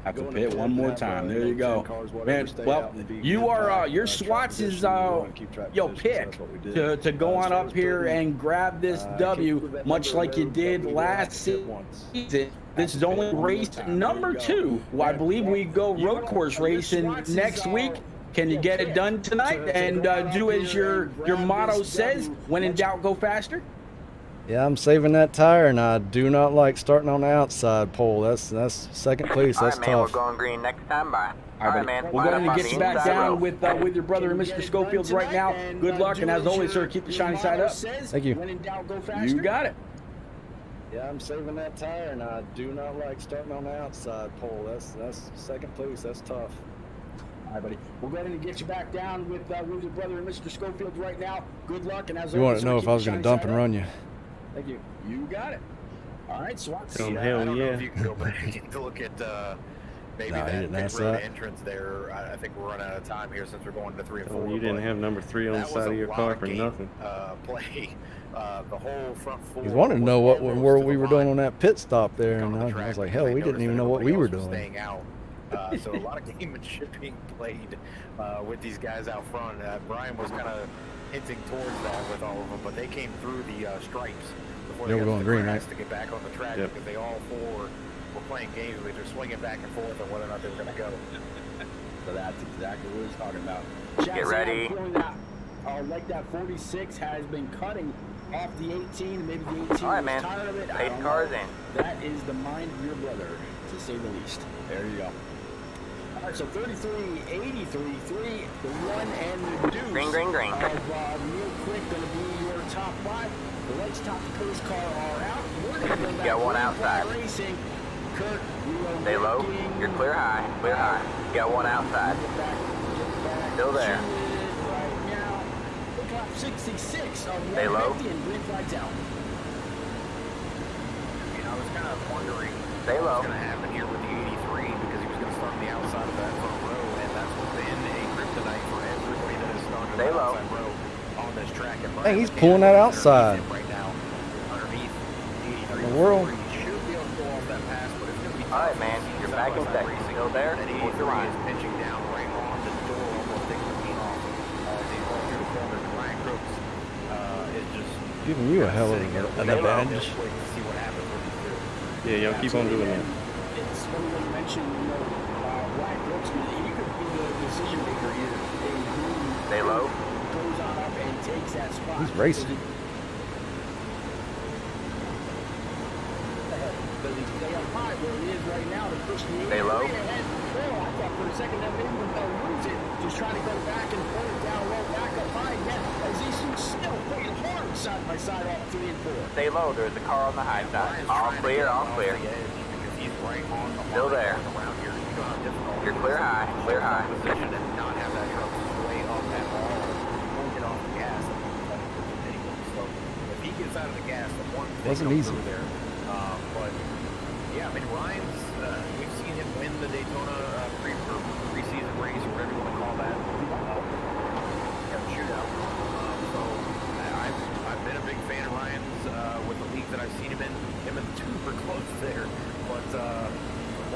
Have to pit one more time. There you go, man. Well, you are your SWATs is pit to go on up here and grab this W, much like you did last season. This is only race number 2. I believe we go road course racing next week. Can you get it done tonight and do as your motto says? When in doubt, go faster. Yeah, I'm saving that tire, and I do not like starting on the outside pole. That's second place. That's All right, man, tough. we're going green next time. Bye. All right, man. We'll go ahead and get you back down with your brother and Mr. Schofield right now. Good luck, and as always, sir, keep the shiny side up. Thank you. When in doubt, go faster. You got it. Yeah, I'm saving that tire, and I do not like starting on the outside pole. That's second place. That's tough. All right, buddy. We'll go ahead and get you back down with your brother and Mr. Schofield right now. Good luck, and as You always, want to know if I was going to dump and run you? Thank you. You got it. All right, SWAT. Oh, I hell don't know yeah. if you can go back and look at maybe No, he that didn't pit ask road that. entrance there. I think we're running out of time here since we're going to 3 and 4. Oh, you didn't but have number 3 on the that was side of a your lot car of for game, nothing. Play. The whole front 4. He's wanting to know was where to we the were doing line on that pit stop there, on and the I track was like, because hell, they we didn't noticed even that know what we everybody were else was doing. staying out. So a lot of gamemanship being played with these guys out front. Brian was kind of hinting towards that with all of them, but they came through the stripes before Yeah, they we're got going to the green, grass right? to get back on the track because they all 4 were playing games. They were swinging back and forth on whether or not they were going to go. So that's exactly what he's talking about. Get ready. Like that 46 has been cutting off the 18, maybe the 18 All right, was man. tired of it. I 8 don't cars know. in. That is the mind of your brother, to say the least. There you go. All right, so 33-83, 3, the 1, and the deuce. Green, green, green. Of Neil Quick going to be your top 5. The lights top the pace car are out. We're going to go back. Got one outside. Racing. Kurt, stay low. You're clear high. Clear high. Got one outside. Get back Still there. Right now. Look up 66 of 150 Stay low. and green flags out. I was kind of wondering Stay what low. was going to happen here with the 83 because he was going to start on the outside of that front row, and that's been a kryptonite for everybody that has started Stay on the low. outside row on this track. And Dang, he's pulling that outside. Right now, underneath In the world. he should be able to pull off that pass, but it's going to be All right, man. You're back in second. Still there. And Hold your 83 line. is pinching down right on the door, almost taking the beat off. As he's going through the corner, Ryan Crooks is just Giving you a hell of sitting there an waiting advantage. to see what happens with these two. Yeah, y'all keep on doing that. It's funny they mentioned, Ryan Brooks, he could be the decision maker here. Stay low. Goes on up and takes that spot. He's racing. Does he stay up high where he is right now to push the Stay low. ahead? Oh, I thought for a second that maybe they'll lose it. Just trying to go back and forth, down low, back up high again. As he's still fighting hard side by side off 3 and 4. Stay low. There's a car on the high side. All clear. All clear. He's right on the Still line there. around here. You know how difficult You're clear high. Clear high. position and not have that truck way up at all. Won't get off the gas. So if he gets out of the gas, the one thing Wasn't comes easy. through there. But yeah, I mean Ryan's. We've seen him win the Daytona preseason race, or whatever you want to call that. Shootout. So I've been a big fan of Ryan's with the leagues that I've seen him in. Him and the two were close there, but the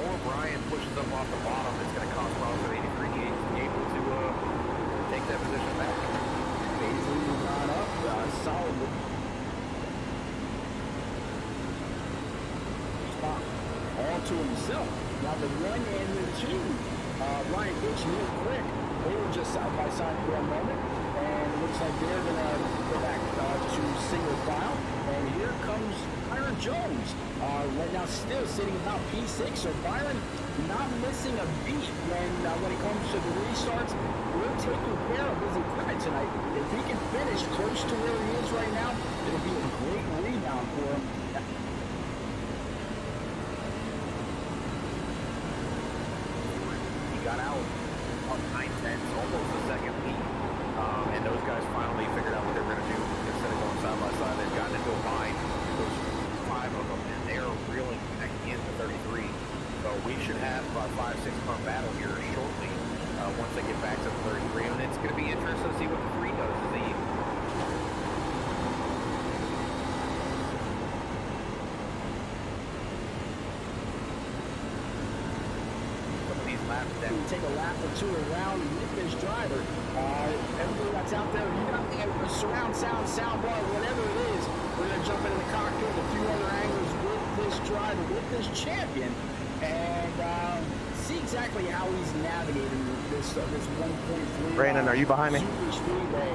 more Brian pushes up off the bottom, it's going to cost Bronco 83 to be able to take that position back. 83 moving on up, solid. Spot all to himself. Now the 1 and the 2, Ryan Brooks, Neil Quick, they were just side by side for a moment, and it looks like they're going to go back to single file. And here comes Byron Jones, right now still sitting about P6. So Byron not missing a beat when it comes to the restarts. We're taking care of his equipment tonight. If he can finish close to where he is right now, it'll be a great rebound for him. He got out on 9-10, almost a second lead, and those guys finally figured out what they were going to do. Instead of going side by side, they've gotten into a bind. There's 5 of them, and they're reeling back into 33. So we should have about 5-6 car battle here shortly once they get back to the 33, and it's going to be interesting to see what the 3 does. Then take a lap or 2 around with this driver. Everybody that's out there, you got the surround sound bar, whatever it is. We're going to jump into the cockpit, a few other angles with this driver, with this champion, and see exactly how he's navigating this 1.3. Brandon, are you behind me? Super speedway,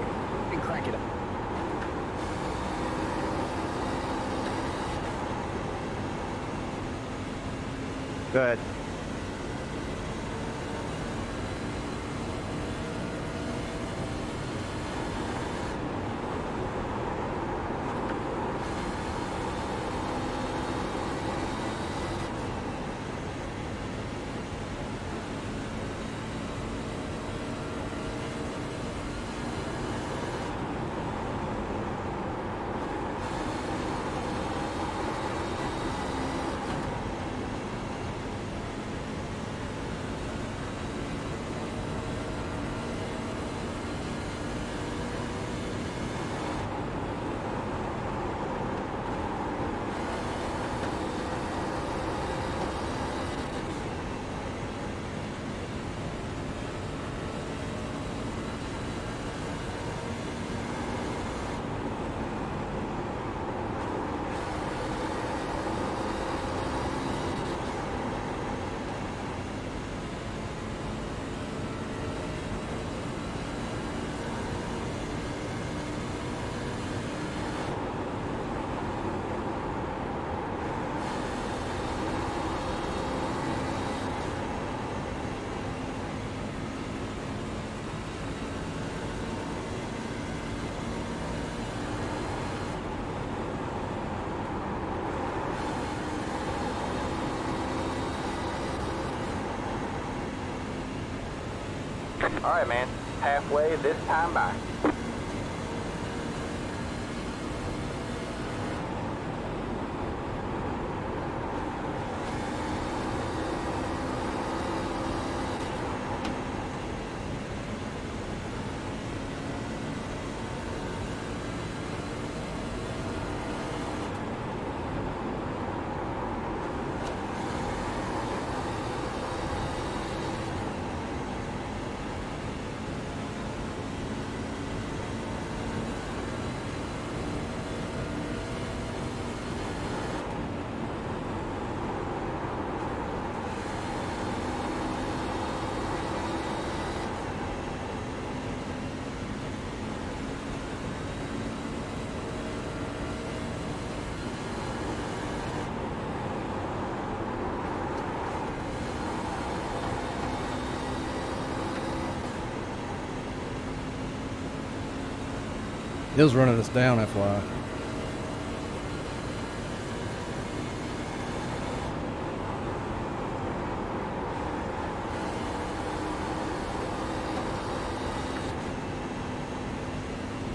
and crank it up. Go ahead. All right, man. Halfway this time by. Hill's running us down, FYI.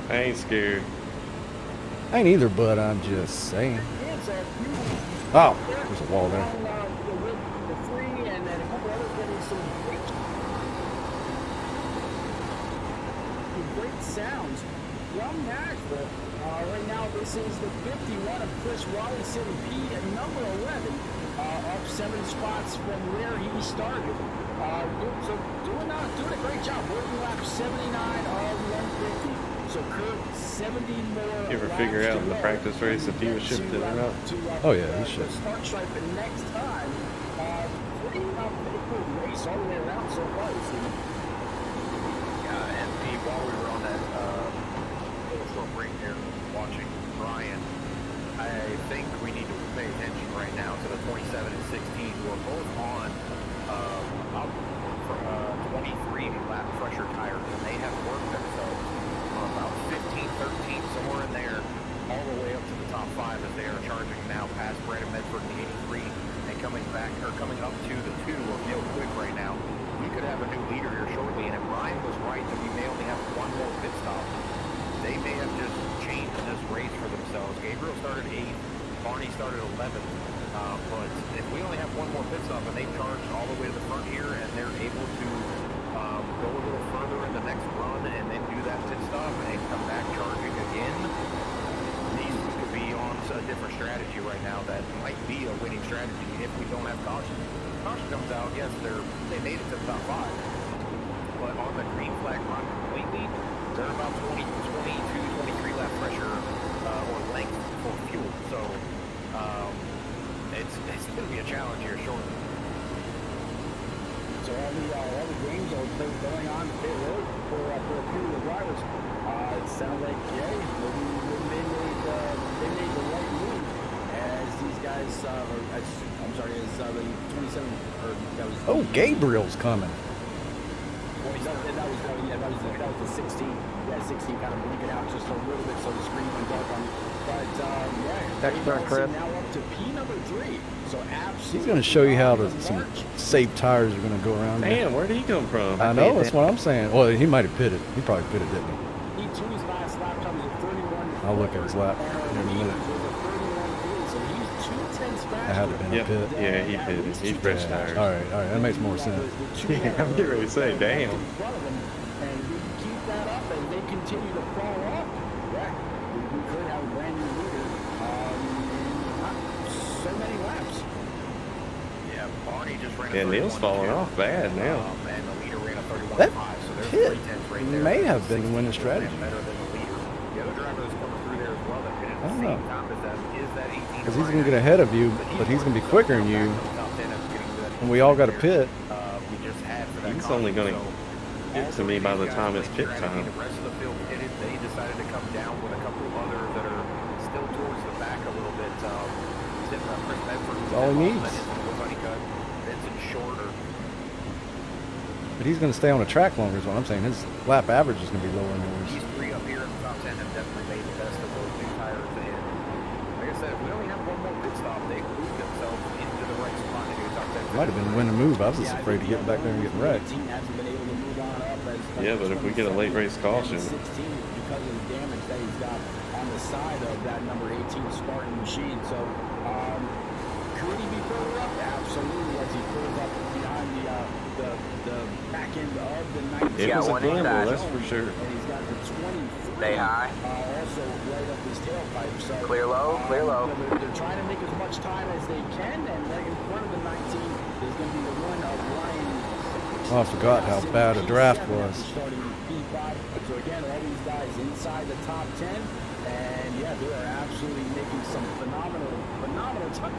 I ain't scared. I ain't either, but I'm just saying. Oh, there's a wall there. The three and then a couple others getting some great sounds from Nashville. Right now, this is the 51 of Chris Wally sitting P at number 11, up 7 spots from where he started. So doing a great job. Working lap 79 of 150. So Kurt, 70 more. You ever figure out in the practice race if he was shifted or not? Oh yeah, he should. Start stripe next time. Pretty good race all the way around so far this season. Yeah, and Pete, while we were on that little short break here watching Brian, I think we need to pay attention right now to the 27 and 16 who are both on 23 lap pressure tires, and they have worked themselves on about 15, 13, somewhere in there, all the way up to the top 5 as they are charging now past Brandon Medford in the 83 and coming up to the 2 of Neil Quick right now. We could have a new leader here shortly, and if Brian was right that we may only have one more pit stop, they may have just changed this race for themselves. Gabriel started 8th, Barney started 11th, but if we only have one more pit stop and they charge all the way to the front here and they're able to go a little further in the next run and then do that pit stop and come back charging again, these could be on a different strategy right now that might be a winning strategy if we don't have caution. Caution comes out, yes, they made it to the top 5, but on the green flag run completely, they're about 22, 23 lap pressure or length for fuel. So it's going to be a challenge here shortly. So all the games are going on pit road for a few of the drivers. It sounds like they made the right move as these guys. I'm sorry, as the 27 or that was. Oh, Gabriel's coming. That was the 16. Yeah, 16 kind of blinking out just a little bit, so the screen went dark on. But yeah, now up to P number 3. So absolutely. He's going to show you how some safe tires are going to go around. Man, where did he come from? I know, that's what I'm saying. Well, he might have pitted. He probably pitted, didn't he? His last lap time was a 31. I'll look at his lap in a minute. So he's 2 tenths faster. I had to been a pit. Yeah, he pitted. He's fresh tires. All right, that makes more sense. Yeah, I'm getting ready to say, damn. And we keep that up and they continue to fall off. Yeah, we could have a brand new leader not so many laps. Yeah, Barney just ran a Yeah, Neil's falling off bad now. And the leader ran a 31.5, That so there's pit 3 tenths right there. may have been the winning strategy. Better than the leader. The other driver that's coming through there as well that pitted at I the don't know. same time as them is that 18. Because he's going to get ahead of you, but he's going to be quicker than you. And we all got a pit. We just had for that He's only going to get to me by the time it's pit The time. rest of the field pitted. They decided to come down with a couple of others that are still towards the back a little bit. Chris Medford. That's all he needs. Vincent Shorter. But he's going to stay on the track longer is what I'm saying. His lap average is going to be lower than yours. These 3 up here in the top 10 have definitely made the best of those new tires. And like I said, if we only have one more pit stop, they move themselves into the right spot to do top 10. Might have been a winning move. I was just afraid of getting back there and getting wrecked. The team hasn't been able to move on up as Yeah, but if we get a late race caution, 16 because of the damage that he's got on the side of that number 18 Spartan machine. So, could he be further up? Absolutely, as he pulls up behind the back end of the 19. it was a one gamble, inside. that's for sure. And he's got the 23. Stay high. Also right up his tailpipe. So Clear low, clear low. They're trying to make as much time as they can, and right in front of the 19 is going to be the one of Ryan. Oh, I forgot how bad a draft was. Starting in P5. So again, all these guys inside the top 10, and yeah, they are absolutely making some phenomenal time.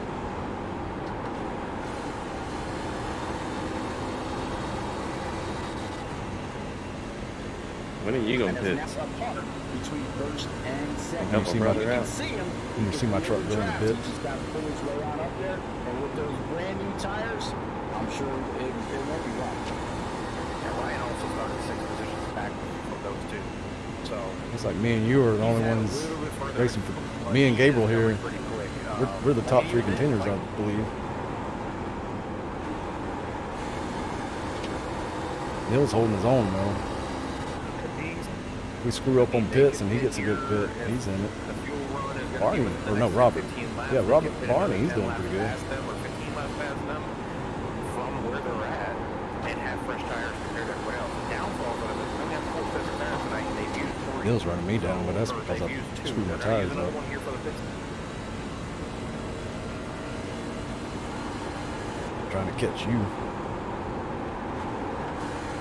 When are you gonna pit? Apart between first and second. Help a brother out. Can you see my truck going to pits? He's just got to pull his way on up there, and with those brand new tires, I'm sure it won't be wrong. Yeah, Ryan also started 6 positions back from those two. So It's like me and you are the only ones racing for. Me and Gabriel here, we're the top 3 contenders, I believe. Neil's holding his own though. We screw up on pits and he gets a good pit. He's in it. Barney, or no, Robert. Yeah, Robert Barney, he's doing pretty good. From where they're at and have fresh tires compared to everyone else. Downfall for them is they have 4 sets of tires tonight and they've used 3. Neil's running me down, but that's because I screwed my tires up. Trying to catch you.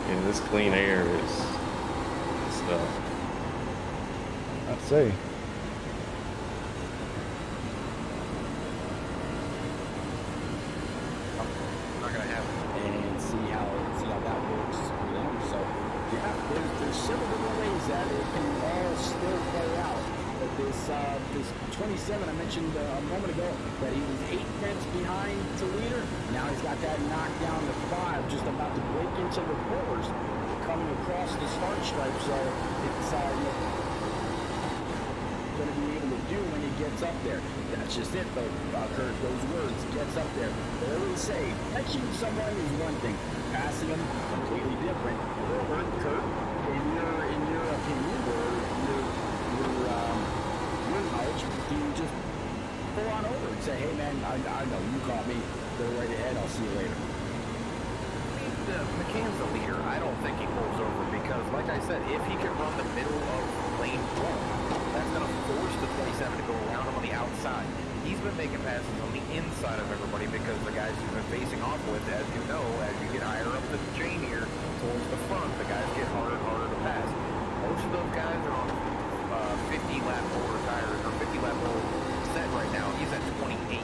Yeah, this clean air is stuff. I'd say. Not gonna happen. And see how that works for them. So yeah, there's several different ways that it can all still play out. But this 27 I mentioned a moment ago that he was 8 tenths behind to leader. Now he's got that knocked down to 5, just about to break into the 4s, coming across the start stripe. So it's going to be able to do when he gets up there. That's just it, though, Kurt. Those words, gets up there. They always say, catching someone is one thing, passing them completely different. Kurt, in your opinion, or your knowledge, do you just pull on over and say, hey man, I know you caught me, go right ahead, I'll see you later? McCann's the leader. I don't think he pulls over because, like I said, if he can run the middle of lane 1, that's going to force the 27 to go around him on the outside. He's been making passes on the inside of everybody because the guys he's been facing off with, as you know, as you get higher up the chain here towards the front, the guys get harder and harder to pass. Most of those guys are on 50-lap motor tires or 50-lap motor set right now. He's at 28.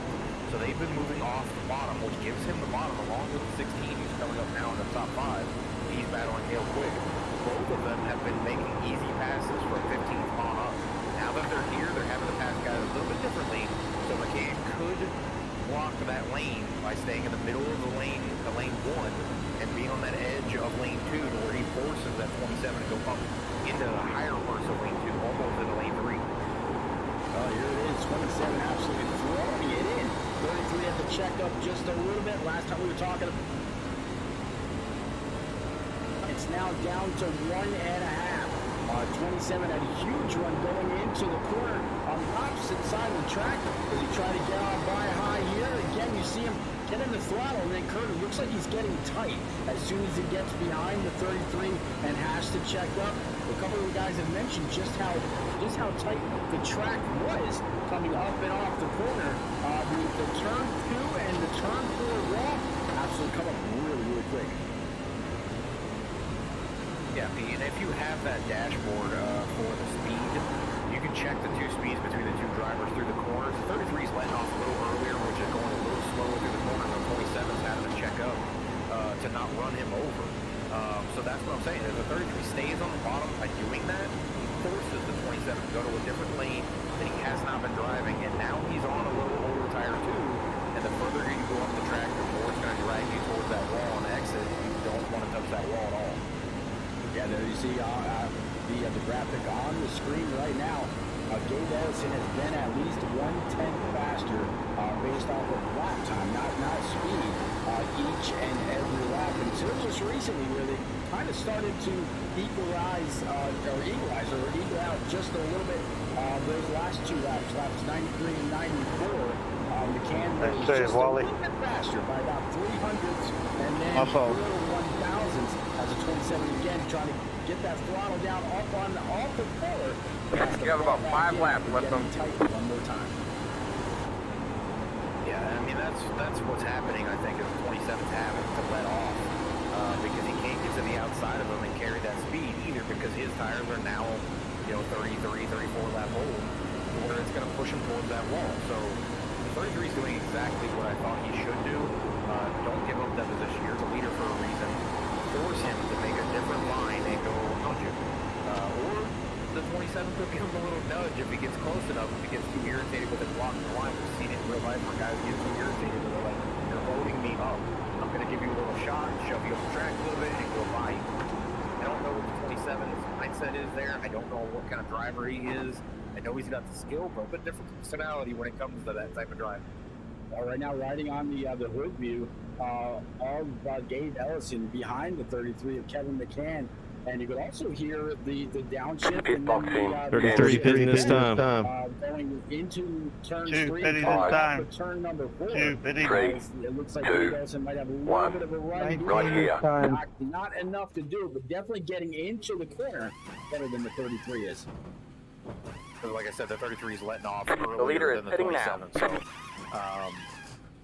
So they've been moving off the bottom, which gives him the bottom along with the 16 who's coming up now in the top 5. He's battling Hale quick. Both of them have been making easy passes from 15th on up. Now that they're here, they're having to pass guys a little bit differently. So McCann could block that lane by staying in the middle of the lane 1, and being on that edge of lane 2 to where he forces that 27 to go up into the higher parts of lane 2, almost into lane 3. Oh, here it is, 27 absolutely throwing it in. 33 had to check up just a little bit. Last time we were talking, it's now down to 1.5. 27 had a huge run going into the corner on the opposite side of the track as he tried to get on by high here. Again, you see him get in the throttle, and then Kurt, it looks like he's getting tight as soon as he gets behind the 33 and has to check up. A couple of the guys have mentioned just how tight the track was coming up and off the corner. The turn 2 and the turn 4 wall absolutely come up really quick. Yeah, Pete, and if you have that dashboard for the speed, you can check the 2 speeds between the 2 drivers through the corners. The 33's letting off a little earlier, which is going a little slower through the corners, and 27's having to check up to not run him over. So that's what I'm saying. If the 33 stays on the bottom by doing that, he forces the 27 to go to a different lane that he has not been driving, and now he's on a little older tire too, and the further you go up the track, the more it's going to drag you towards that wall on the exit. You don't want to touch that wall at all. Yeah, there you see the graphic on the screen right now. Gabe Ellison has been at least 1/10 faster based off of lap time, not speed, each and every lap until just recently, really. kind of started to equal out just a little bit those last two laps, laps 93 and 94. McCann was just a little bit faster by about 300ths, and then 1,000ths as a 27 again, trying to get that throttle down off the filler. You have about 5 laps left on tight one more time. Yeah, I mean that's what's happening. I think is 27's having to let off because he can't get to the outside of him and carry that speed either because his tires are now 33, 34 lap old, where it's going to push him towards that wall. So the 33 is doing exactly what I thought he should do. Don't give up that position. You're the leader for a reason. Force him to make a different line and go 100. Or the 27 could give him a little nudge if he gets close enough, if he gets too irritated with it blocking the line. We've seen it in real life where guys get too irritated and they're like, you're holding me up. I'm going to give you a little shot, shove you up the track a little bit, and go by you. I don't know what the 27's mindset is there. I don't know what kind of driver he is. I know he's got the skill, but a different personality when it comes to that type of drive. Right now, riding on the hood view of Gabe Ellison behind the 33 of Kevin McCann. And you could also hear the downshift. And then 33 pitting this time. Going into turn 2 3. pitting this time. Turn number 4. 2 pitting. It looks like Gabe Ellison might have a little bit of a run. Not enough to do, but definitely getting into the corner better than the 33 is. Because like I said, the 33 is letting off The leader earlier is than the pitting now. 27.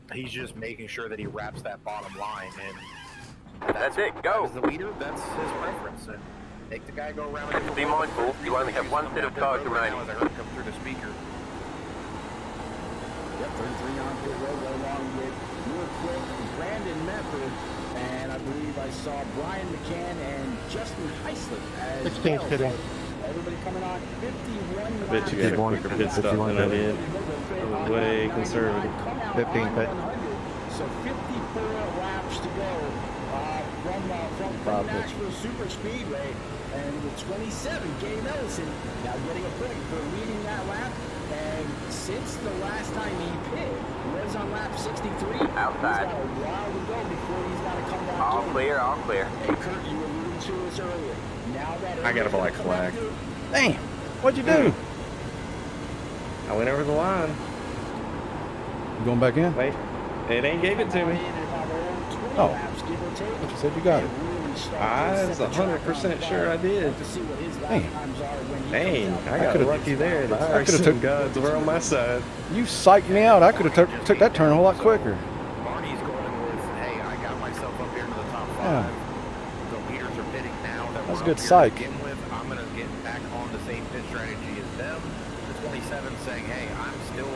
So he's just making sure that he wraps that bottom line. And That's it, go. As the leader, that's his preference. And make the guy go around. Be mindful, you only have one set of tires remaining. As I heard come through the speaker. Yep, 33 on pit road, along with Neil Quick, Brandon Medford, and I believe I saw Brian McCann and Justin Heislip as 16 pitting. Everybody coming on 51 I bet you got a quicker pit stop than I did. I was way conservative. 15 pit. So 54 laps to go from Nashville Super Speedway. And the 27, Gabe Ellison, now getting a point for leading that lap. And since the last time he pitted was on lap 63, Outside. He's got a while to go before he's got to come back All in. clear, all clear. Hey, Kurt, you alluded to this earlier. Now that I got a black flag. Damn. What'd you do? I went over the line. You going back in? Wait, it ain't gave it to me. Oh. But you said you got it. I was 100% sure I did. Dang, I got lucky there. The racing gods were on my side. You psyched me out. I could have took that turn a whole lot quicker. Marty's going with, hey, I got myself up here to the top 5. Yeah. The leaders are pitting now. That's good psych. I'm going to get back on the same pit strategy as them. The 27 saying, hey, I'm still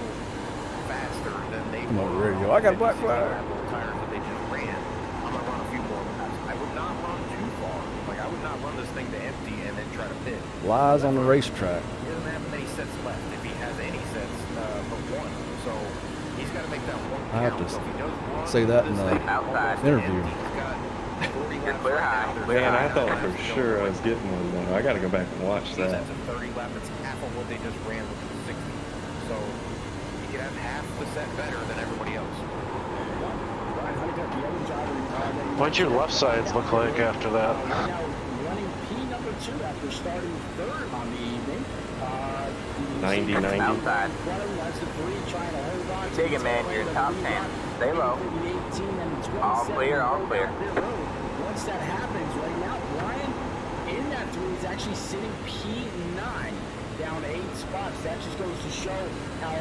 faster than they I'm were. over radio. I got a black flag. Tires that they just ran. I'm going to run a few more laps. I would not run too far. Like, I would not run this thing to empty and then try to pit. Lies on the racetrack. He doesn't have many sets left, if he has any sets, but one. So he's got to make that one count. I have to so if he does run say that in the Outside. interview. He's got 40 You're laps clear right high. now. Man, I thought for sure I was getting one though. I got to go back and watch that. That's a 30 lap. It's half of what they just ran, which was 60. So he could have half the set better than everybody else. What'd your left sides look like after that? Running P number 2 after starting 3rd on the evening. 90-90. Outside. Dig it, man. You're top 10. Stay low. All clear, all clear. Once that happens, right now, Brian in that 3 is actually sitting P9, down 8 spots. That just goes to show how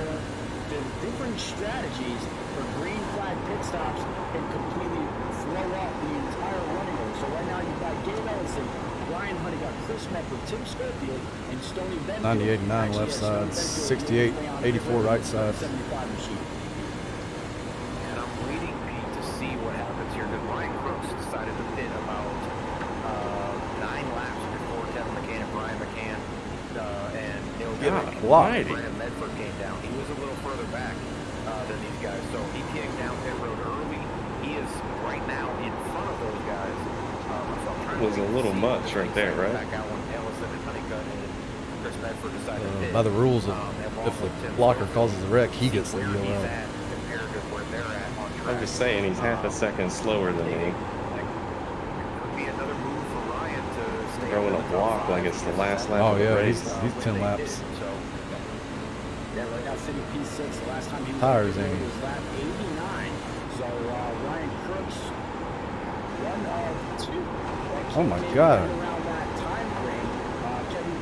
the different strategies for green flag pit stops can completely throw off the entire running order. So right now you've got Gabe Ellison, Brian Hunter, got Chris Medford, Tim Schofield, and Stoney Benfield. 98-9 left side, 68-84 right side. 75 machine. And I'm waiting, Pete, to see what happens here because Ryan Crooks decided to pit about 9 laps before Kevin McCann and Brian McCann and Neil why? Brandon Medford came down. He was a little further back than these guys, so he kicked down pit road early. He is right now in front of those guys. It was a little much right there, right? Back out when Ellison and Honeycutt and Chris Medford decided to pit. By the rules, if the blocker causes a wreck, he gets the where yellow he's out. at compared to where they're at on track. I'm just saying he's half a second slower than me. Could be another move for throwing a block like it's the last lap Oh of the yeah, race. he's 10 laps. Yeah, right now sitting P6. The last time he was Tires on in. was lap 89. So Ryan Crooks, one of two. Oh my God. Around that time frame,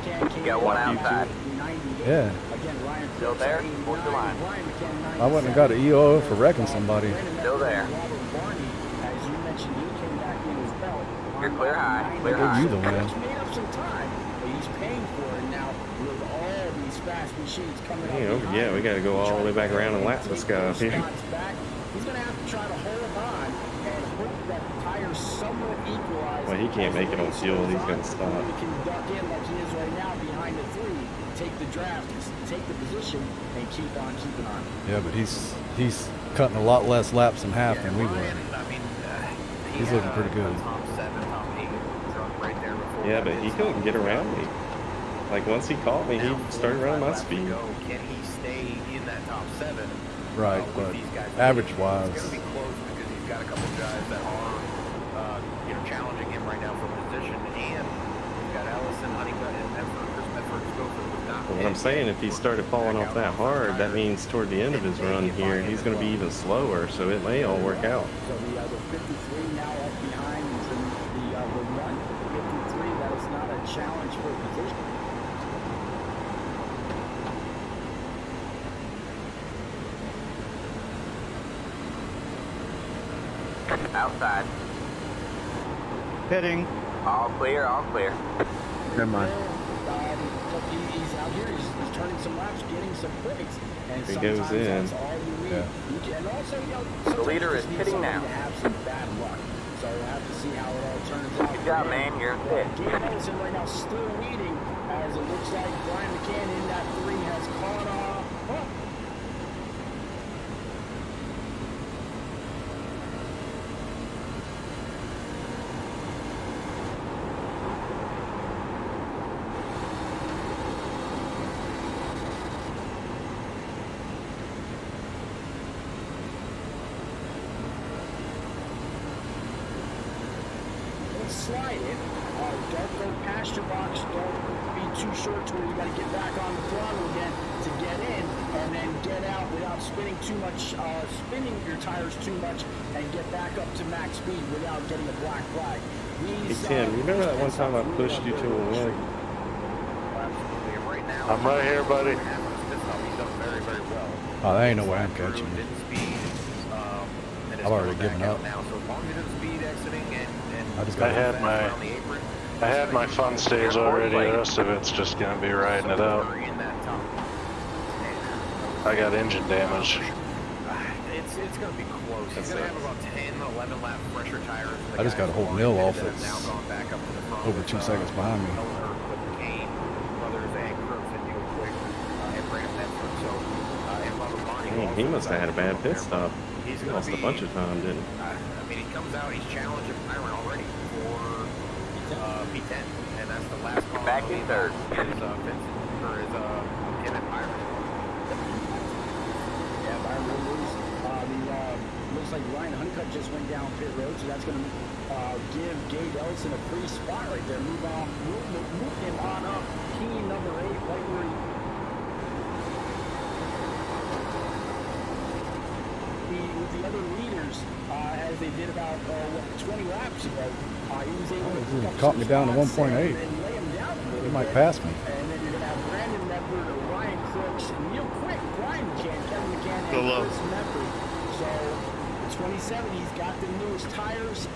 Kevin McCann came Got one outside. 98. Yeah. Again, Ryan Still Crooks, there? 89. Fourth the line. Ryan McCann, I wouldn't have got an EO for wrecking somebody. Still there. Robert Barney, as you mentioned, he came back in as well. You're clear high. Clear Give high. you the win. He's made up some time, but he's paying for it now with all these fast machines coming up. behind Yeah, we got to go all the way back around and lap this guy up here. Back. He's going to have to try to hold on and hope that the tires somewhat equalize. Well, he can't make it on fuel. He's going to stop. He can duck in like he is right now behind the three, take the draft, take the position, and keep on keeping on. Yeah, but he's cutting a lot less laps in half than we were. I mean, He's looking pretty good. Top 7, top 8 truck right there before. Yeah, but he couldn't get around me. Like once he caught me, he started running my speed. Can he stay in that top 7? Right, with but these guys? average-wise, It's going to be close because he's got a couple of guys that are, challenging him right now for position, and he's got Ellison, Honeycutt, and Medford. Chris Medford was not. But what I'm saying, if he started falling off that hard, that means toward the end of his run here, he's going to be even slower. So it may all work out. So the 53 now up behind the 153. That is not a challenge for position. Outside. Hitting. All clear, all clear. Never mind. He's out here. He's turning some laps, getting some points. And He goes sometimes in. that's all you need. Yeah. And also, The leader is sometimes you just need pitting somebody now. to have some bad luck. So we'll have to see how it all turns out. Good job, man. You're in fifth. Gabe Ellison right now still leading, as it looks like Brian McCann in that 3 has caught up. Slide it. Don't go past your box. Don't be too short to where you got to get back on the throttle again to get in, and then get out without spinning too much, spinning your tires too much, and get back up to max speed without getting a black flag. Hey Tim, you remember that one time I pushed you to a win? Right now, I'm right here, buddy. He's done very, very well. oh, there ain't no way I'm catching you. I've already given up. Now, so as long as he doesn't speed exiting and I just I got had my fun stage already. The rest of it's just gonna be riding it out. in that top. I got engine damage. It's going to be close. He's going to have about 10, 11 lap fresher tires. I just got a whole nil off it. it. Over 2 seconds behind me. Dang, he must have had a bad pit stop. He lost a bunch of time, didn't he? I mean, he comes out, he's challenging Byron already for P10, and that's the last call. Back in third. Vincent, or his him and Byron. Yeah, Byron will lose. Looks like Ryan Honeycutt just went down pit road, so that's going to give Gabe Ellison a free spot right there. Move him on up. Key number 8, right where he with the other leaders, as they did about 20 laps ago. He was able to pick up Caught me some down to spots 1.8. and lay him down a little He might bit. pass me. And then you're going to have Brandon Medford, Ryan Crooks, Neil Quick, Brian McCann, Kevin McCann, and Hello. Chris Medford. So, the 27, he's got the newest tires.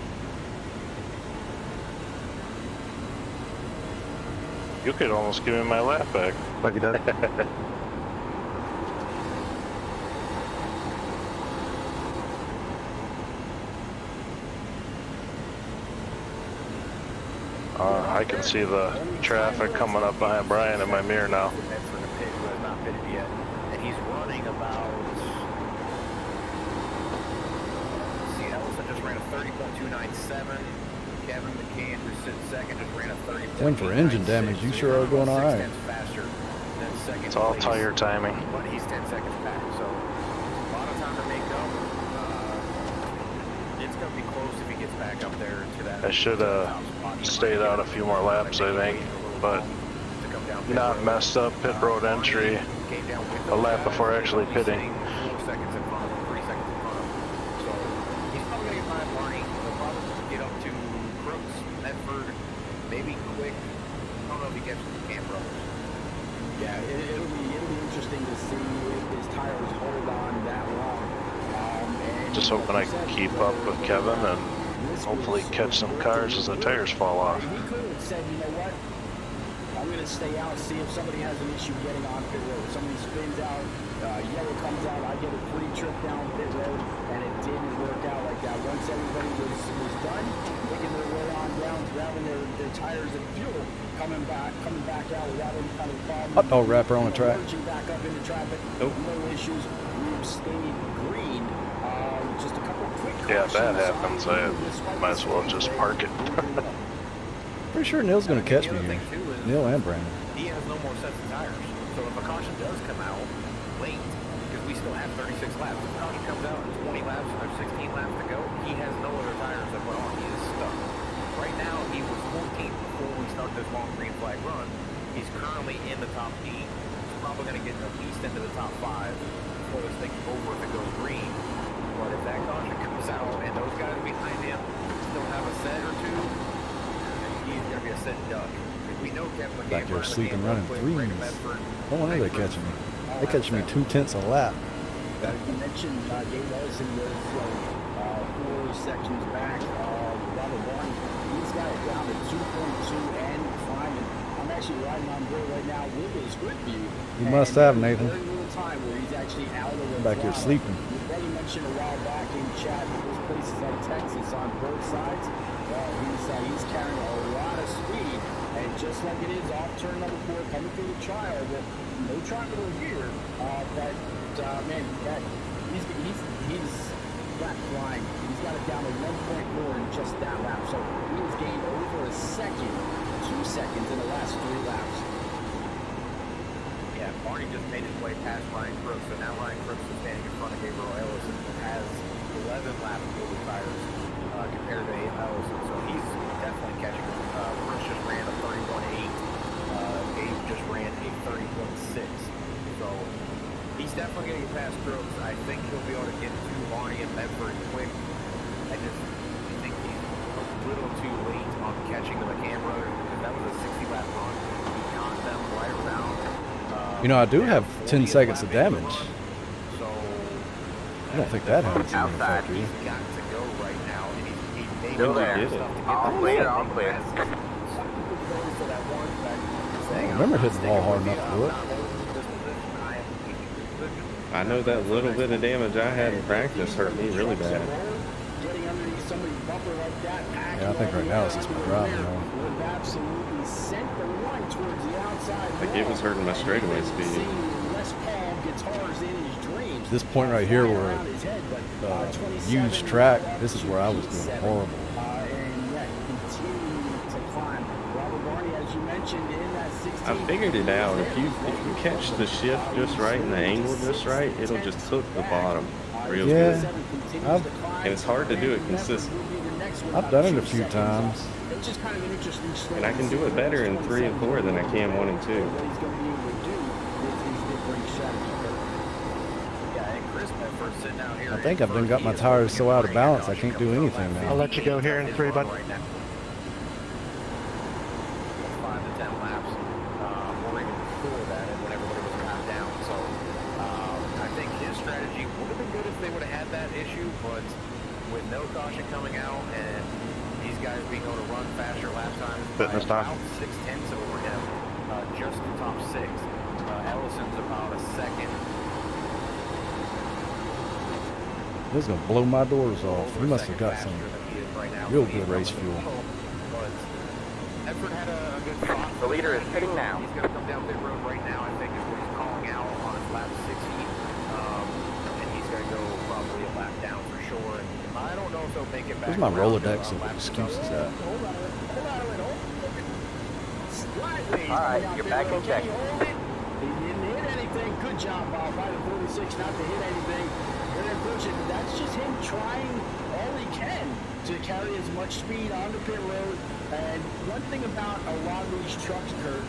You could almost give me my lap back. Like he does. I can see the traffic coming up behind Brian in my mirror now. Medford to pit, who has not pitted yet, and he's running about. See, Ellison just ran a 30.297. Kevin McCann, who sits second, just ran a 30. Win for engine damage, you sure are doing all right. Faster than second. It's all place, tire timing. But he's 10 seconds back, so a lot of time to make up. It's going to be close if he gets back up there to that. I should have stayed out a few more laps, I think, but not messed up pit road entry a lap before actually pitting. 4 seconds in front of him, 3 seconds in front of him. So he's probably going to get by Barney. He'll probably get up to Crooks, Medford, maybe Quick. I don't know if he gets to the Camp Brothers. Yeah, it'll be interesting to see if his tires hold on that long. Just hoping I can keep up with Kevin and hopefully catch some cars as the tires fall off. He could have said, you know what? I'm going to stay out, see if somebody has an issue getting on pit road. If somebody spins out, yellow comes out, I get a free trip down pit road, and it didn't work out like that. Once everybody was done, making their way on down, grabbing their tires and fuel, coming back out without any kind of problem. Oh, wrapper on the track. Merging back up into traffic, no issues. We've stayed green. Just a couple quick Yeah, if that happens, I might as well just park it. Pretty sure Neil's going to catch me here. Neil and Brandon. He has no more sets of tires. So if a caution does come out late, because we still have 36 laps, if a caution comes out in 20 laps and there's 16 laps to go, he has no other tires to put on. He is stuck. Right now, he was 14th before we start this long green flag run. He's currently in the top 8. He's probably going to get at least into the top 5 before this thing's over if it goes green. But if that caution comes out and those guys behind him still have a set or two, he's going to be a set duck. We know Kevin Back there sleeping, running threes. No wonder they're catching me. They're catching me 2/10 a lap. You mentioned Gabe Ellison was 4 sections back. Robert Barney, he's got it down to 2.2 and climbing. I'm actually riding on board right now with his grid view. You must have, Nathan. Very little time where he's actually out of the Back here sleeping. You mentioned a while back in chat that there's places like Texas on both sides. Well, he's carrying a lot of speed, and just like it is off turn number 4 coming through the trial, but no triangle here. Man, he's got flying. He's got it down to 1.4 in just that lap. So he has gained over a second, 2 seconds in the last 3 laps. Yeah, Barney just made his way past Ryan Crooks, so now Ryan Crooks is standing in front of Gabriel Ellison, who has 11 laps of tires compared to Ellison, so he's definitely catching him. Crooks just ran a 31.8. Gabe just ran a 30.6. So he's definitely going to get past Crooks. I think he'll be able to get to Barney and Medford quick. I think he's a little too late on catching the McCann brothers because that was a 60-lap run. He caught them right around. You know, I do have 10 seconds of damage. So I don't think that happens in the Outside. factory. he's got to go right now, and he made Still there. did it. All clear, all clear. I remember hitting the ball hard enough to do it. I know that little bit of damage I had in practice hurt me really bad. Getting underneath somebody's bumper like that. Yeah, I think right now it's just my driving, though. Would have absolutely sent the run towards the outside. Like it was hurting my straightaway speed. Seeing Les Paul guitars in his dreams. This point right here where Around his head, but, 27 huge track, this is where I was doing horrible. And yet continuing to climb. Robert Barney, as you mentioned, in that 16. I figured it out. If you catch the shift just right and the angle just right, it'll just hook the bottom real Yeah. good. And it's hard to do it consistently. I've done it a few times. It's just kind of an interesting story. And I can do it better in 3 and 4 than I can 1 and 2. What he's going to be able to do with his different strategy. Yeah, and Chris Medford sitting out here. I think I've done got my tires so out of balance I can't do anything now. I'll let you go here in 3, bud. 5 to 10 laps, or even before that, and when everybody was wrapped down. So I think his strategy would have been good if they would have had that issue, but with no caution coming out and these guys being able to run faster lap times Fitness by time. about 6/10 over him, just the top 6. Ellison's about a second. This is going to blow my doors off. You must have got some real good race fuel. But Edford had a good spot. The leader is pitting now. He's going to come down pit road right now, I think, is what he's calling out on his lap 60. And he's going to go probably a lap down for sure. And I don't know if they'll make it back. Where's my around to, Rolodex of lap excuses 12. at? All right, you're back in check. He didn't hit anything. Good job, Bob. By the 46 not to hit anything. Very unfortunate. That's just him trying all he can carry as much speed onto pit road. And one thing about a lot of these trucks, Kurt,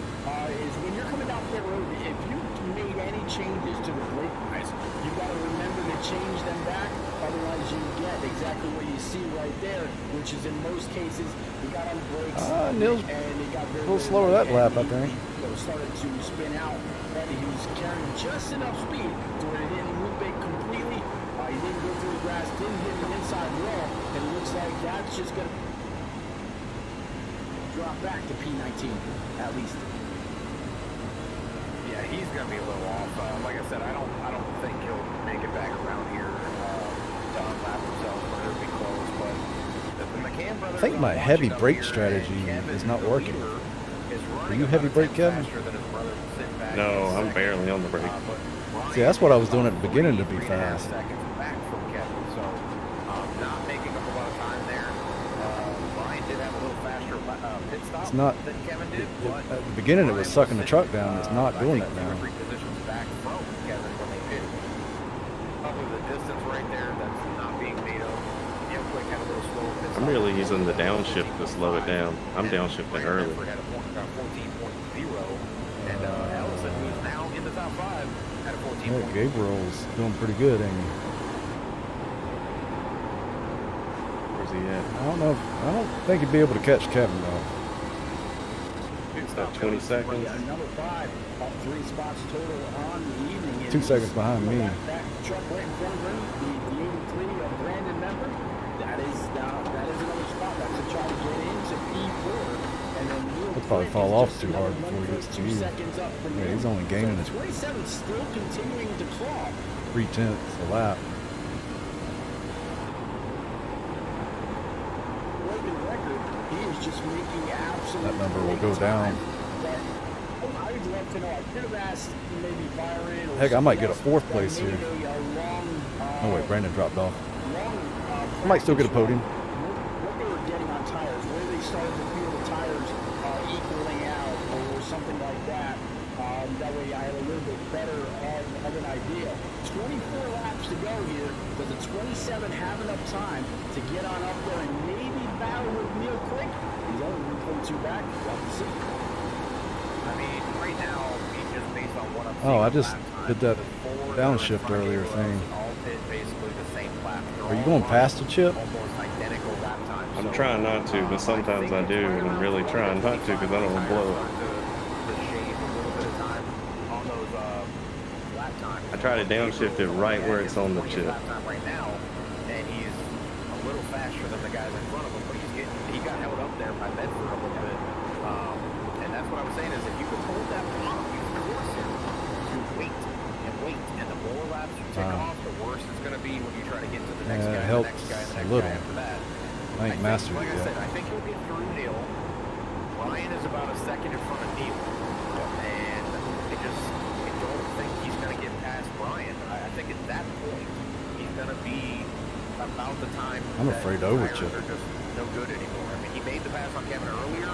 is when you're coming down pit road, if you made any changes to the brake lines, you've got to remember to change them back. Otherwise, you get exactly what you see right there, which is in most cases, he got on brakes Neil's and he got very, a little slower that lap, I think. Started to spin out, but he was carrying just enough speed to where he didn't loop it completely. He didn't go through the grass, didn't hit the inside wall, and it looks like that's just going to drop back to P19 at least. Yeah, he's going to be a little off. Like I said, I don't think he'll make it back around here to unlap himself, but it'll be close. But the McCann brothers, I think my heavy brake strategy is not working. Are you heavy brake, Kevin? No, I'm barely on the brake. See, that's what I was doing at the beginning to be fast. It's not. At the beginning, it was sucking the truck down. It's not doing it now. I'm really using the downshift to slow it down. I'm downshifting early. Yeah, Gabriel's doing pretty good, ain't he? Where's he at? I don't know. I don't think he'd be able to catch Kevin though. It's about 20 seconds. Yeah, number 5, about 3 spots total on the evening. 2 seconds behind me. That truck right in front of him, the 83 of Brandon Member. That is another spot. That's a try to get into P4. And then He'll probably fall off too hard before he gets to you. Yeah, he's only gaining so 27 still continuing to claw. 3/10 a lap. Broken record. He is just making absolute. That number will go down. I would love to know. I could have asked maybe Byron. Or Heck, I might get a 4th place here. Oh wait, Brandon dropped off. I might still get a podium. What they were getting on tires, where they started to feel the tires equaling out or something like that. That way I had a little bit better of an idea. 24 laps to go here. Does the 27 have enough time to get on up there and maybe battle with Neil Quick? He's only 1.2 back. We'll have to see. I mean, right now, just based on what I'm seeing. Oh, I just did that downshift earlier thing. Are you going past the chip? I'm trying not to, but sometimes I do, and I'm really trying not to because I don't want to blow it. I try to downshift it right where it's on the chip. Right now, and he's a little faster than the guys in front of him, but he got held up there by Bedford a little bit. And that's what I was saying is if you could hold that block, you can force him to wait, and the more laps you take off, the worse it's going to be when you try to get to the next guy, it helps the next guy, the a next little. guy after that. I ain't mastered it Like I yet. said, I think he'll get through Neil. Ryan is about a second in front of Neil, and I don't think he's going to get past Brian. I think at that point, he's going to be about the time. I'm afraid to overchip. They're just no good anymore. I mean, he made the pass on Kevin earlier.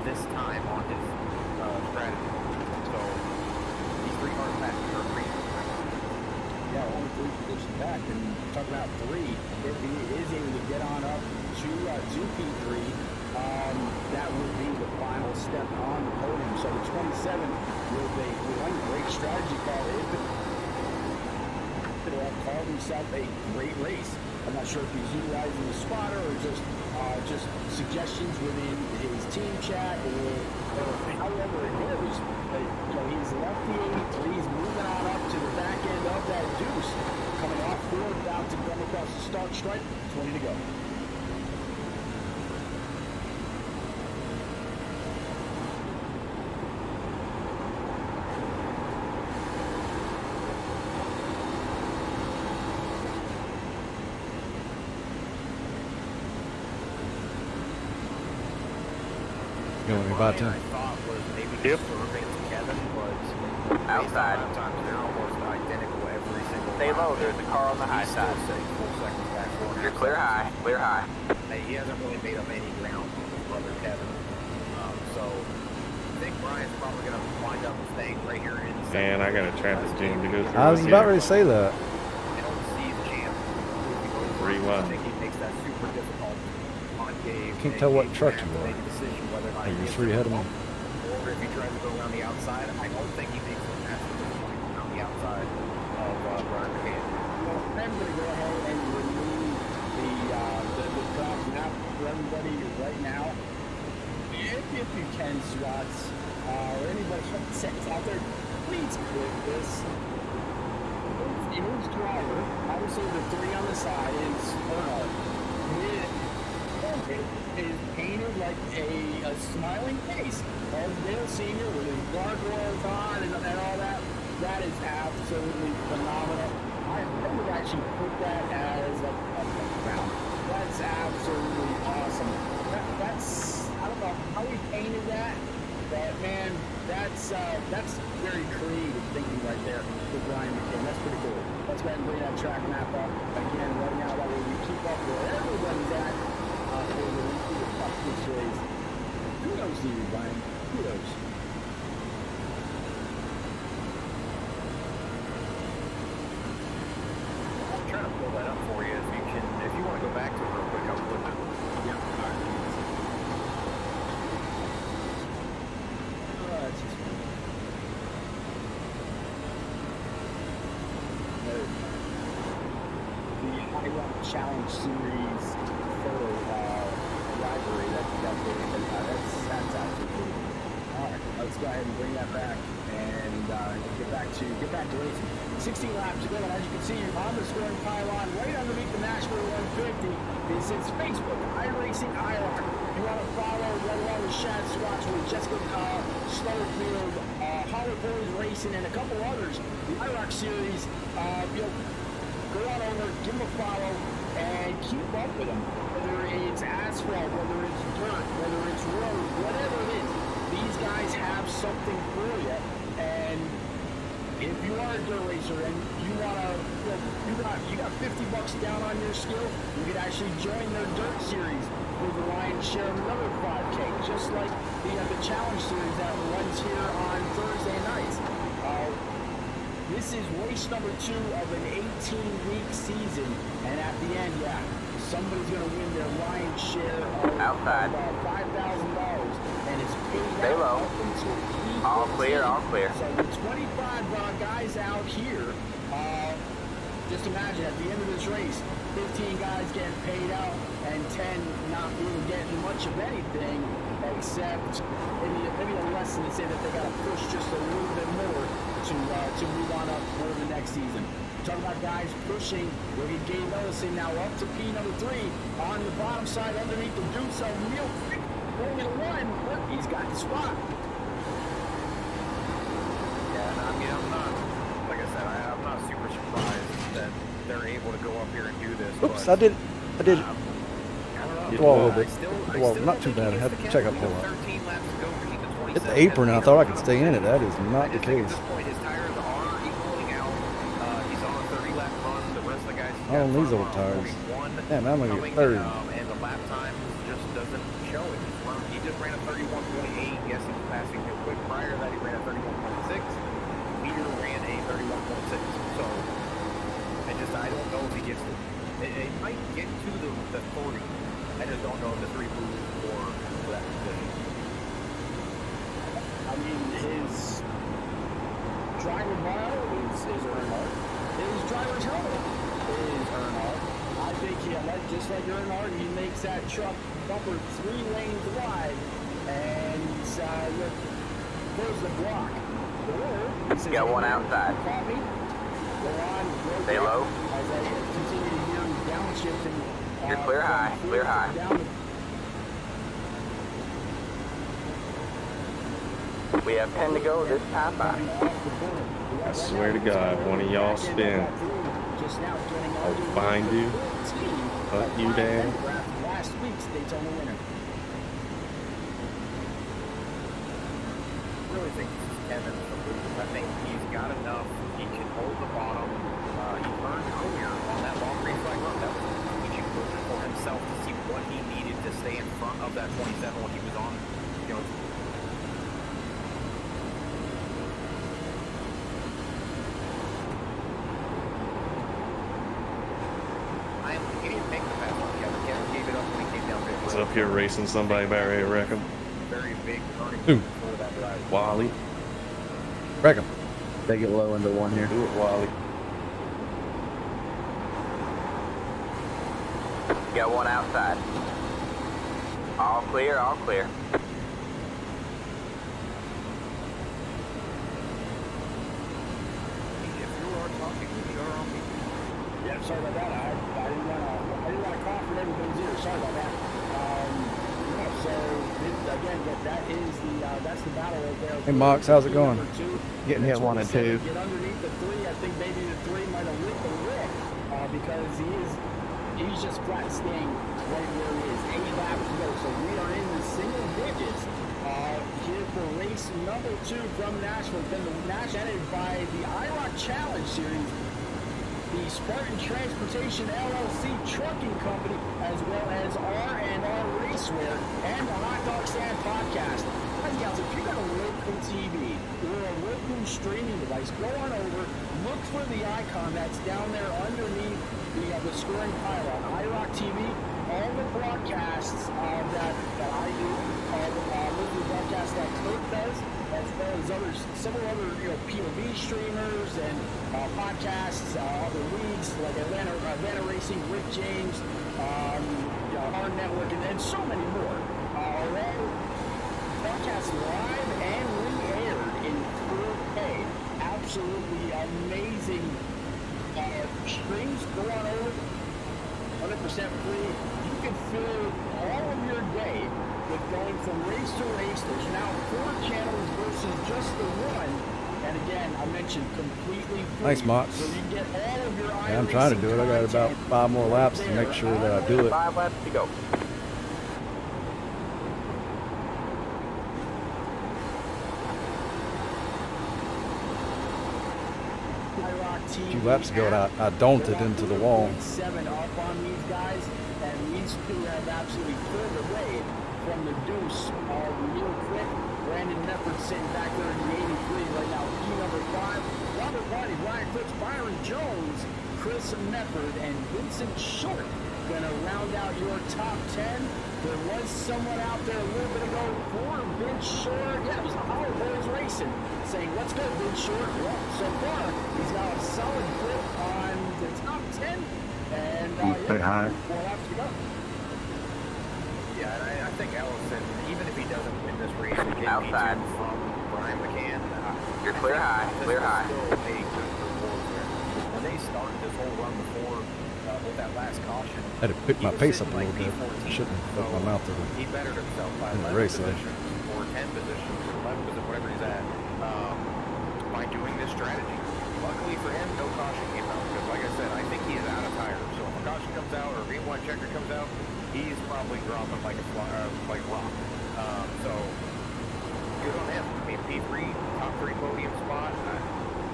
This time on his strategy. So he's 3 cars back. Yeah, only 3 positions back. And talk about 3. If he is able to get on up to P3, that would be the final step on the podium. So the 27 with a great strategy call. It will call himself a great race. I'm not sure if he's utilizing the spotter or just suggestions within his team chat or however it goes. But, he's left the 83. He's moving on up to the back end of that deuce. Coming off 4, about to come across the start stripe. 20 to go. You want me about to? Yep. Outside. Stay low, there's a car on the high side. You're clear high, clear high. He hasn't really made up any ground with his brother Kevin. So I think Brian's probably going to wind up staying right here in the Man, I got a traffic jam to go through. I was about ready to say that. I don't see the jam. 3 I wide. think he makes that super difficult. Can't tell what truck you are. Are you 3 ahead of me? Or if he tries to go around the outside, I don't think he makes a pass at this point around the outside of Brian McCann. I'm going to go ahead and remove the drop map for everybody right now. If you can, SWATs, or anybody that's out there, please click this. His driver, obviously the 3 on the side, is Earnhardt. It is painted like a smiling face of Dale Sr. with his gargoyles on and all that. That is absolutely phenomenal. I would actually put that as a background. That's absolutely awesome. That's I don't know how he painted that, but man, that's very creative thinking right there with Brian McCann. That's pretty cool. Let's go ahead and bring that track map up again right now. That way we keep up where everybody's at for the Cup this race. Kudos to you, Brian. Kudos. I'm trying to pull that up for you. If you want to go back to it real quick, I'll flip it. Yeah. All right. That's just fun. The IROC Challenge Series photo library that's absolutely cool. All right, let's go ahead and bring that back and get back to racing. 16 laps to go, and as you can see, you're on the scoring pylon right underneath the Nashville 150. It says Facebook, iRacing IROC. You want to follow right along with Shad Swatch with Jessica Slowfield, Holly Boys Racing, and a couple others. The IROC series, go on over, give them a follow, and keep up with them. Whether it's asphalt, whether it's dirt, whether it's road, whatever it is, these guys have something for you. And if you are a dirt racer and you want to, you got $50 down on your skill, you could actually join their dirt series for the lion's share of another 5K, just like the challenge series that runs here on Thursday nights. This is race number 2 of an 18-week season, and at the end, somebody's going to win their lion's share of outside $5,000, and it's paid Stay out low. up until P15. All clear, all clear. So with 25 guys out here, just imagine at the end of this race, 15 guys getting paid out and 10 not really getting much of anything, except maybe a lesson to say that they got to push just a little bit more to move on up for the next season. Talking about guys pushing, look at Gabe Ellison now up to P number 3 on the bottom side underneath the Deuce of real quick. Formula 1, look, he's got the spot. Yeah, I mean, I'm not, like I said, I'm not super surprised that they're able to go up here and do this. Oops, but, I did. I don't know. Well, a little bit. I Well, still not too think bad. I he had needs to check up catch a lot. 13 laps to go to keep the 27. Hit the apron, I thought I could stay in it. That is not the I just think at case. this point his tires are equaling out. He's on a 30-lap run. The rest of the guys he's I don't got need old on tires. 41 Damn, I'm gonna coming, get third. and the lap time just doesn't show it. He just ran a 31.8. Yes, he was passing real quick. Prior to that, he ran a 31.6. Peter ran a 31.6. So, I don't know if he gets it might get to the 40. I just don't know if the 3 moves for that position. I mean, his driver bio is Earnhardt. His driver's helmet is Earnhardt. I think just like Earnhardt, he makes that truck bumper 3 lanes wide and look, goes the block. Or, Got one outside. Copy. Go on. Stay low. As I continue to hear him downshifting. You're clear high, clear high. We have 10 to go this time by. I swear to God, one of y'all spin. I'll find you, hunt you down. Last week's Daytona winner. I really think this is Kevin. I think he's got enough. He can hold the bottom. He learned earlier on that long race flag run. That was a teaching moment for himself to see what he needed to stay in front of that 27 when he was on. He didn't take the fast one. Kevin gave it up when he came down pit road. was up here racing somebody about ready to wreck him. Very big earning Who? for that drive. Wally. Wreck him. Take it low into one here. Do it, Wally. Got one outside. All clear, all clear. If you are talking, we are on mute. Yeah, sorry about that. I didn't want to cough in everybody's ear. Sorry about that. Yeah, so again, that's the battle right there. Hey, Mox, how's it going? Getting hit 1 and 2. Get underneath the 3. I think maybe the 3 might have lit the Rick because he's just flat staying right where he is. 8 laps to go, so we are in the single digits here for race number 2 from Nashville. Then the presented by the IROC Challenge Series, the Spartan Transportation LLC Trucking Company, as well as R&R Racewear and the Hot Dog Stand Podcast. Guys, if you got a local TV or a local streaming device, go on over, look for the icon that's down there underneath the scoring pylon. IROC TV, all the broadcasts that I do, all the broadcasts that Kurt does, as well as several other POV streamers and podcasts, other leagues like Atlanta Racing, Rick James, our network, and so many more. All broadcast live and re-aired in 4K. Absolutely amazing streams. Go on over, 100% free. You can fill all of your day with going from race to race. There's now 4 channels versus just the 1. And again, I mentioned completely free. Thanks, Mox. So you get all of your Yeah, I'm trying to do it. I got about 5 more laps to make sure that I do it. 5 laps to go. A few laps ago, I daunted into the wall. 7 up on these guys, and these two have absolutely pulled away from the deuce. Real quick, Brandon Mefford sitting back there in the 83 right now. Key number 5, Robert Barty, Brian Fritz, Byron Jones, Chris Mefford, and Vincent Short gonna round out your top 10. There was someone out there a little bit ago for Vince Short. Yeah, it was the Hollow Boys Racing saying, let's go, Vince Short. Well, so far, he's got a solid grip on the top 10. And, Pretty high. 4 laps to go. Yeah, and I think Ellison, even if he doesn't win this race, he can Outside. P2 from Brian McCann. You're clear high, clear high. Still a good performance there. When they started this whole run before with that last caution, I had to pick my pace up a little bit. I shouldn't have put my mouth to the he bettered himself by in the 11 race, though. positions or 10 positions or 11 positions, whatever he's at, by doing this strategy. Luckily for him, no caution came out because, like I said, I think he is out of tires. So if a caution comes out or a green white checker comes out, he's probably dropping like a rock. So good on him. I mean, P3, top 3 podium spot. I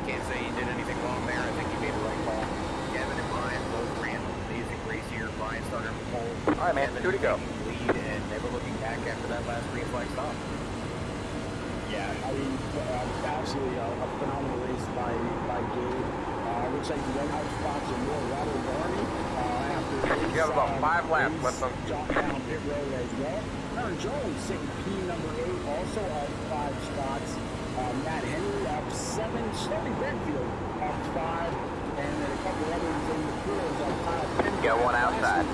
can't say he did anything wrong there. I think he made the right call. Kevin and Brian both ran an amazing race here. Brian started from pole. All right, man, 2 to go. Lead and never looking back after that last green flag stop. Yeah, I mean, absolutely a phenomenal race by Gabe. Looks like the one out spots are more Robert Barney. You got about 5 laps left on. Jump down pit road as well. Aaron Jones sitting P number 8, also up 5 spots. Matt Henry up 7. Stony Benfield up 5. And then a couple others in the field. Kyle Penn. Got one outside.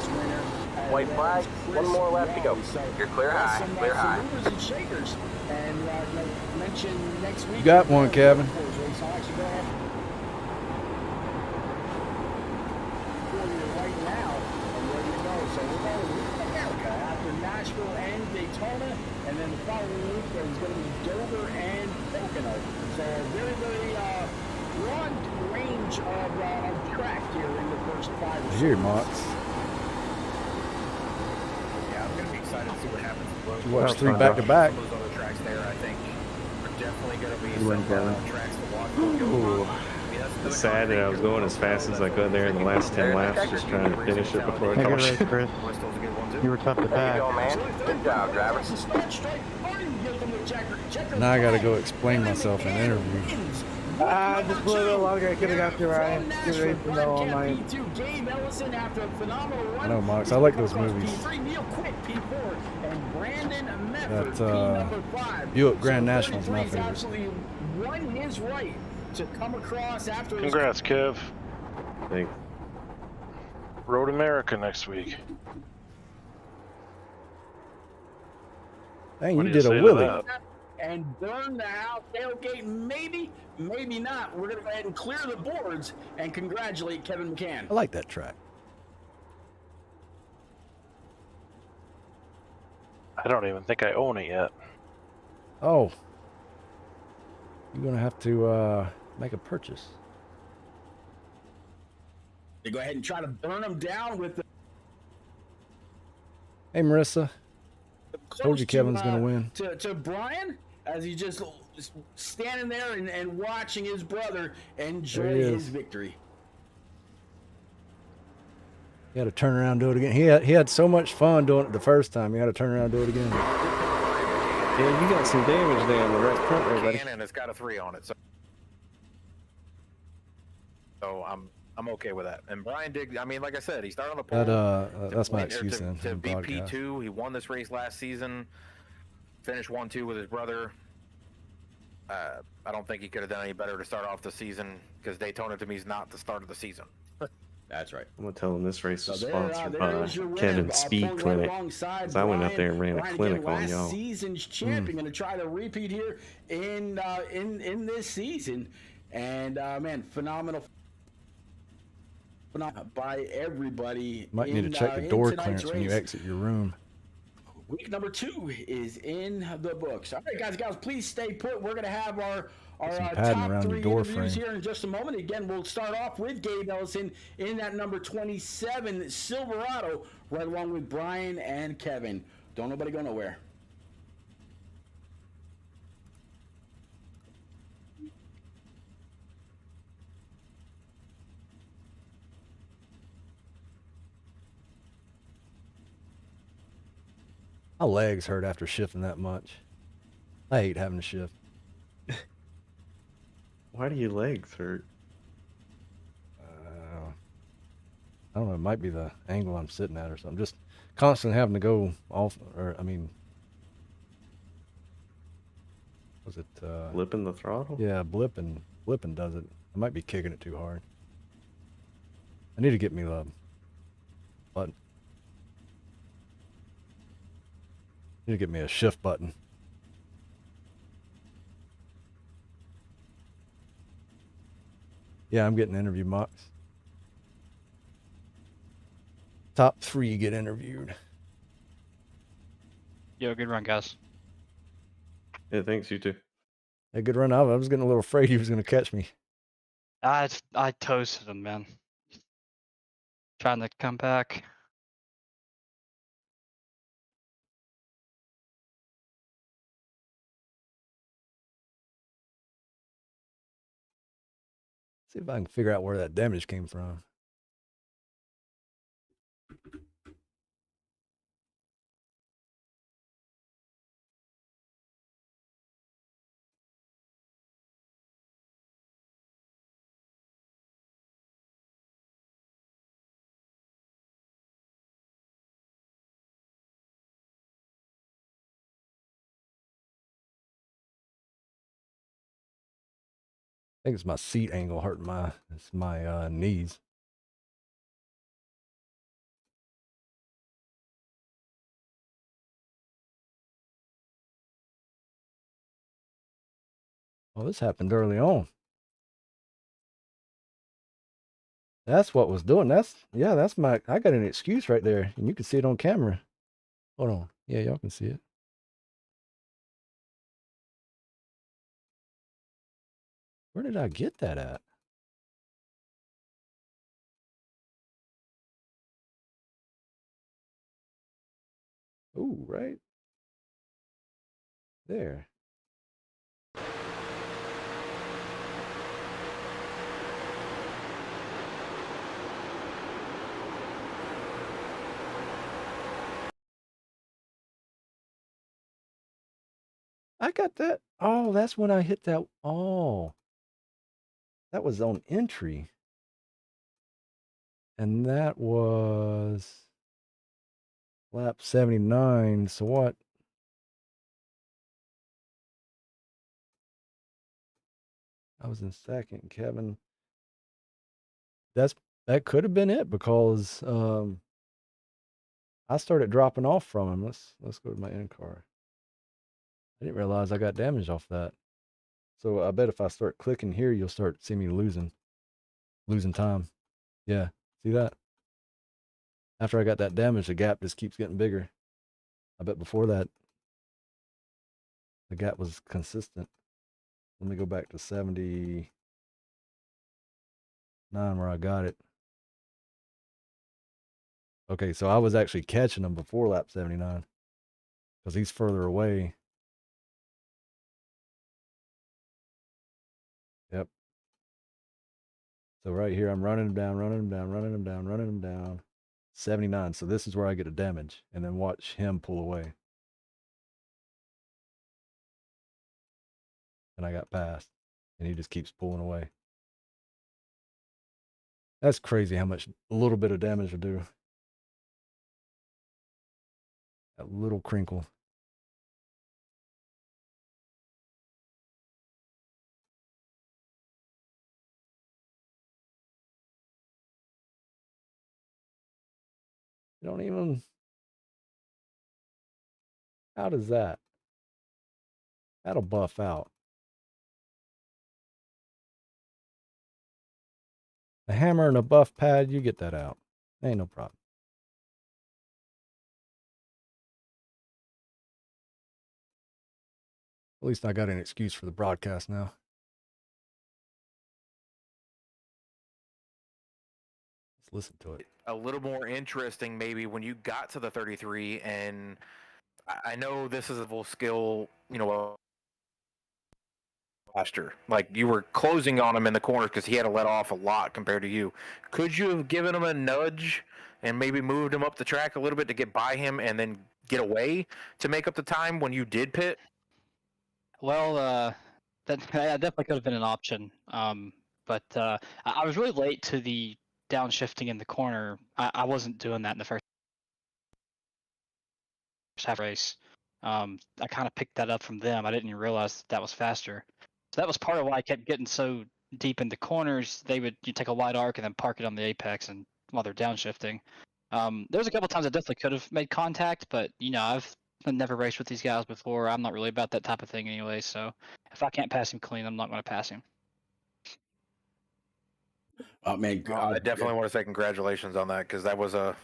White flag. 1 more left to go. You're clear high. Clear high. Movers and shakers. And mention next week. You got one, Kevin. I'll actually go ahead for you right now. And ready to go. So we're going to Loop America after Nashville and Daytona. And then the following week there's going to be Dover and Pocono. So very, very broad range of track here in the first 5 or 6. Here, Mox. Yeah, I'm going to be excited to see what happens with Road. You watch 3 back to back. Those other tracks there, I think, are definitely going to be You win, some Kevin. tracks to watch. Ooh. It's sad that I was going as fast as I could there in the last 10 laps, just trying to finish it before I Hey, good caution. race, Chris. You were tough to There you go, pack. man. Good job, driver. Now I gotta go explain myself in an interview. Just a little bit longer. I could have got to Ryan. From Good Nashville, racing though all Brian night. Camp P2, Gabe Ellison after a phenomenal run. I know, Mox. I like those Across movies. P3, Neil Quick, P4, and Brandon Mefford, That, P5. Buick Grand National is my 33's favorite. absolutely won his right to come across after Congrats, Kev. Thanks. Road America next week. Dang, What you do did a say to wheelie. that? and burn the house tailgate. Maybe, maybe not. We're going to go ahead and clear the boards and congratulate Kevin McCann. I like that track. I don't even think I own it yet. Oh. You're going to have to make a purchase. They go ahead and try to burn them down with the Hey, Marissa. Told you Kevin's going to win. To Brian, as he just standing there and watching his brother enjoy his victory. He had to turn around and do it again. He had so much fun doing it the first time. He had to turn around and do it again. Yeah, you got some damage there on the right front there, buddy. And it's got a 3 on it, so I'm okay with that. And Brian did. I mean, like I said, he started on the pole. That's my excuse then. To be P2, he won this race last season. Finished 1-2 with his brother. I don't think he could have done any better to start off the season because Daytona to me is not the start of the season. That's right. I'm gonna tell him this race is So sponsored there by is your winner. Kevin's Speed Pulling Clinic. alongside 'Cause I went out there and ran a Brian, clinic again, on last y'all. season's champion, going to try to repeat here in this season, and man, phenomenal by everybody. Might need to check the door clearance when you exit your room. Week number 2 is in the books. All right, guys, please stay put. We're going to have our top 3 interviews here in just a moment. Again, we'll start off with Gabe Ellison in that number 27 Silverado, right along with Brian and Kevin. Don't nobody go nowhere. My legs hurt after shifting that much. I hate having to shift. Why do your legs hurt? I don't know. It might be the angle I'm sitting at or something. Just constantly having to go off, or I mean, was it Blipping the throttle? Yeah, blipping does it. I might be kicking it too hard. I need to get me the button. Need to get me a shift button. Yeah, I'm getting interview mocks. Top 3 get interviewed. Yo, good run, guys. Yeah, thanks, you too. Hey, good run. I was getting a little afraid he was going to catch me. I toasted him, man. Trying to come back. See if I can figure out where that damage came from. I think it's my seat angle hurting my knees. Well, this happened early on. That's what was doing. That's my, I got an excuse right there. And you can see it on camera. Hold on. Yeah, y'all can see it. Where did I get that at? Ooh, right there. I got that. Oh, that's when I hit that. Oh, That was on entry. And that was lap 79. So what? I was in second, Kevin. That could have been it because I started dropping off from him. Let's go to my in car. I didn't realize I got damage off that. So I bet if I start clicking here, you'll start seeing me losing time. Yeah, see that? After I got that damage, the gap just keeps getting bigger. I bet before that, the gap was consistent. Let me go back to 79 where I got it. Okay, so I was actually catching him before lap 79 because he's further away. Yep. So right here, I'm running him down, running him down, running him down, running him down. 79. So this is where I get a damage, and then watch him pull away. And I got past, and he just keeps pulling away. That's crazy how much a little bit of damage will do. That little crinkle. You don't even. How does that? That'll buff out. A hammer and a buff pad, you get that out. Ain't no problem. At least I got an excuse for the broadcast now. Let's listen to it. A little more interesting maybe when you got to the 33, and I know this is a full skill, faster. Like you were closing on him in the corners because he had to let off a lot compared to you. Could you have given him a nudge and maybe moved him up the track a little bit to get by him and then get away to make up the time when you did pit? Well, that definitely could have been an option. But I was really late to the downshifting in the corner. I wasn't doing that in the first half race. I kind of picked that up from them. I didn't even realize that was faster. So that was part of why I kept getting so deep in the corners. You take a wide arc and then park it on the apex, and while they're downshifting. There was a couple times I definitely could have made contact, but I've never raced with these guys before. I'm not really about that type of thing anyway. So if I can't pass him clean, I'm not going to pass him. Oh man, I definitely want to say congratulations on that because that was a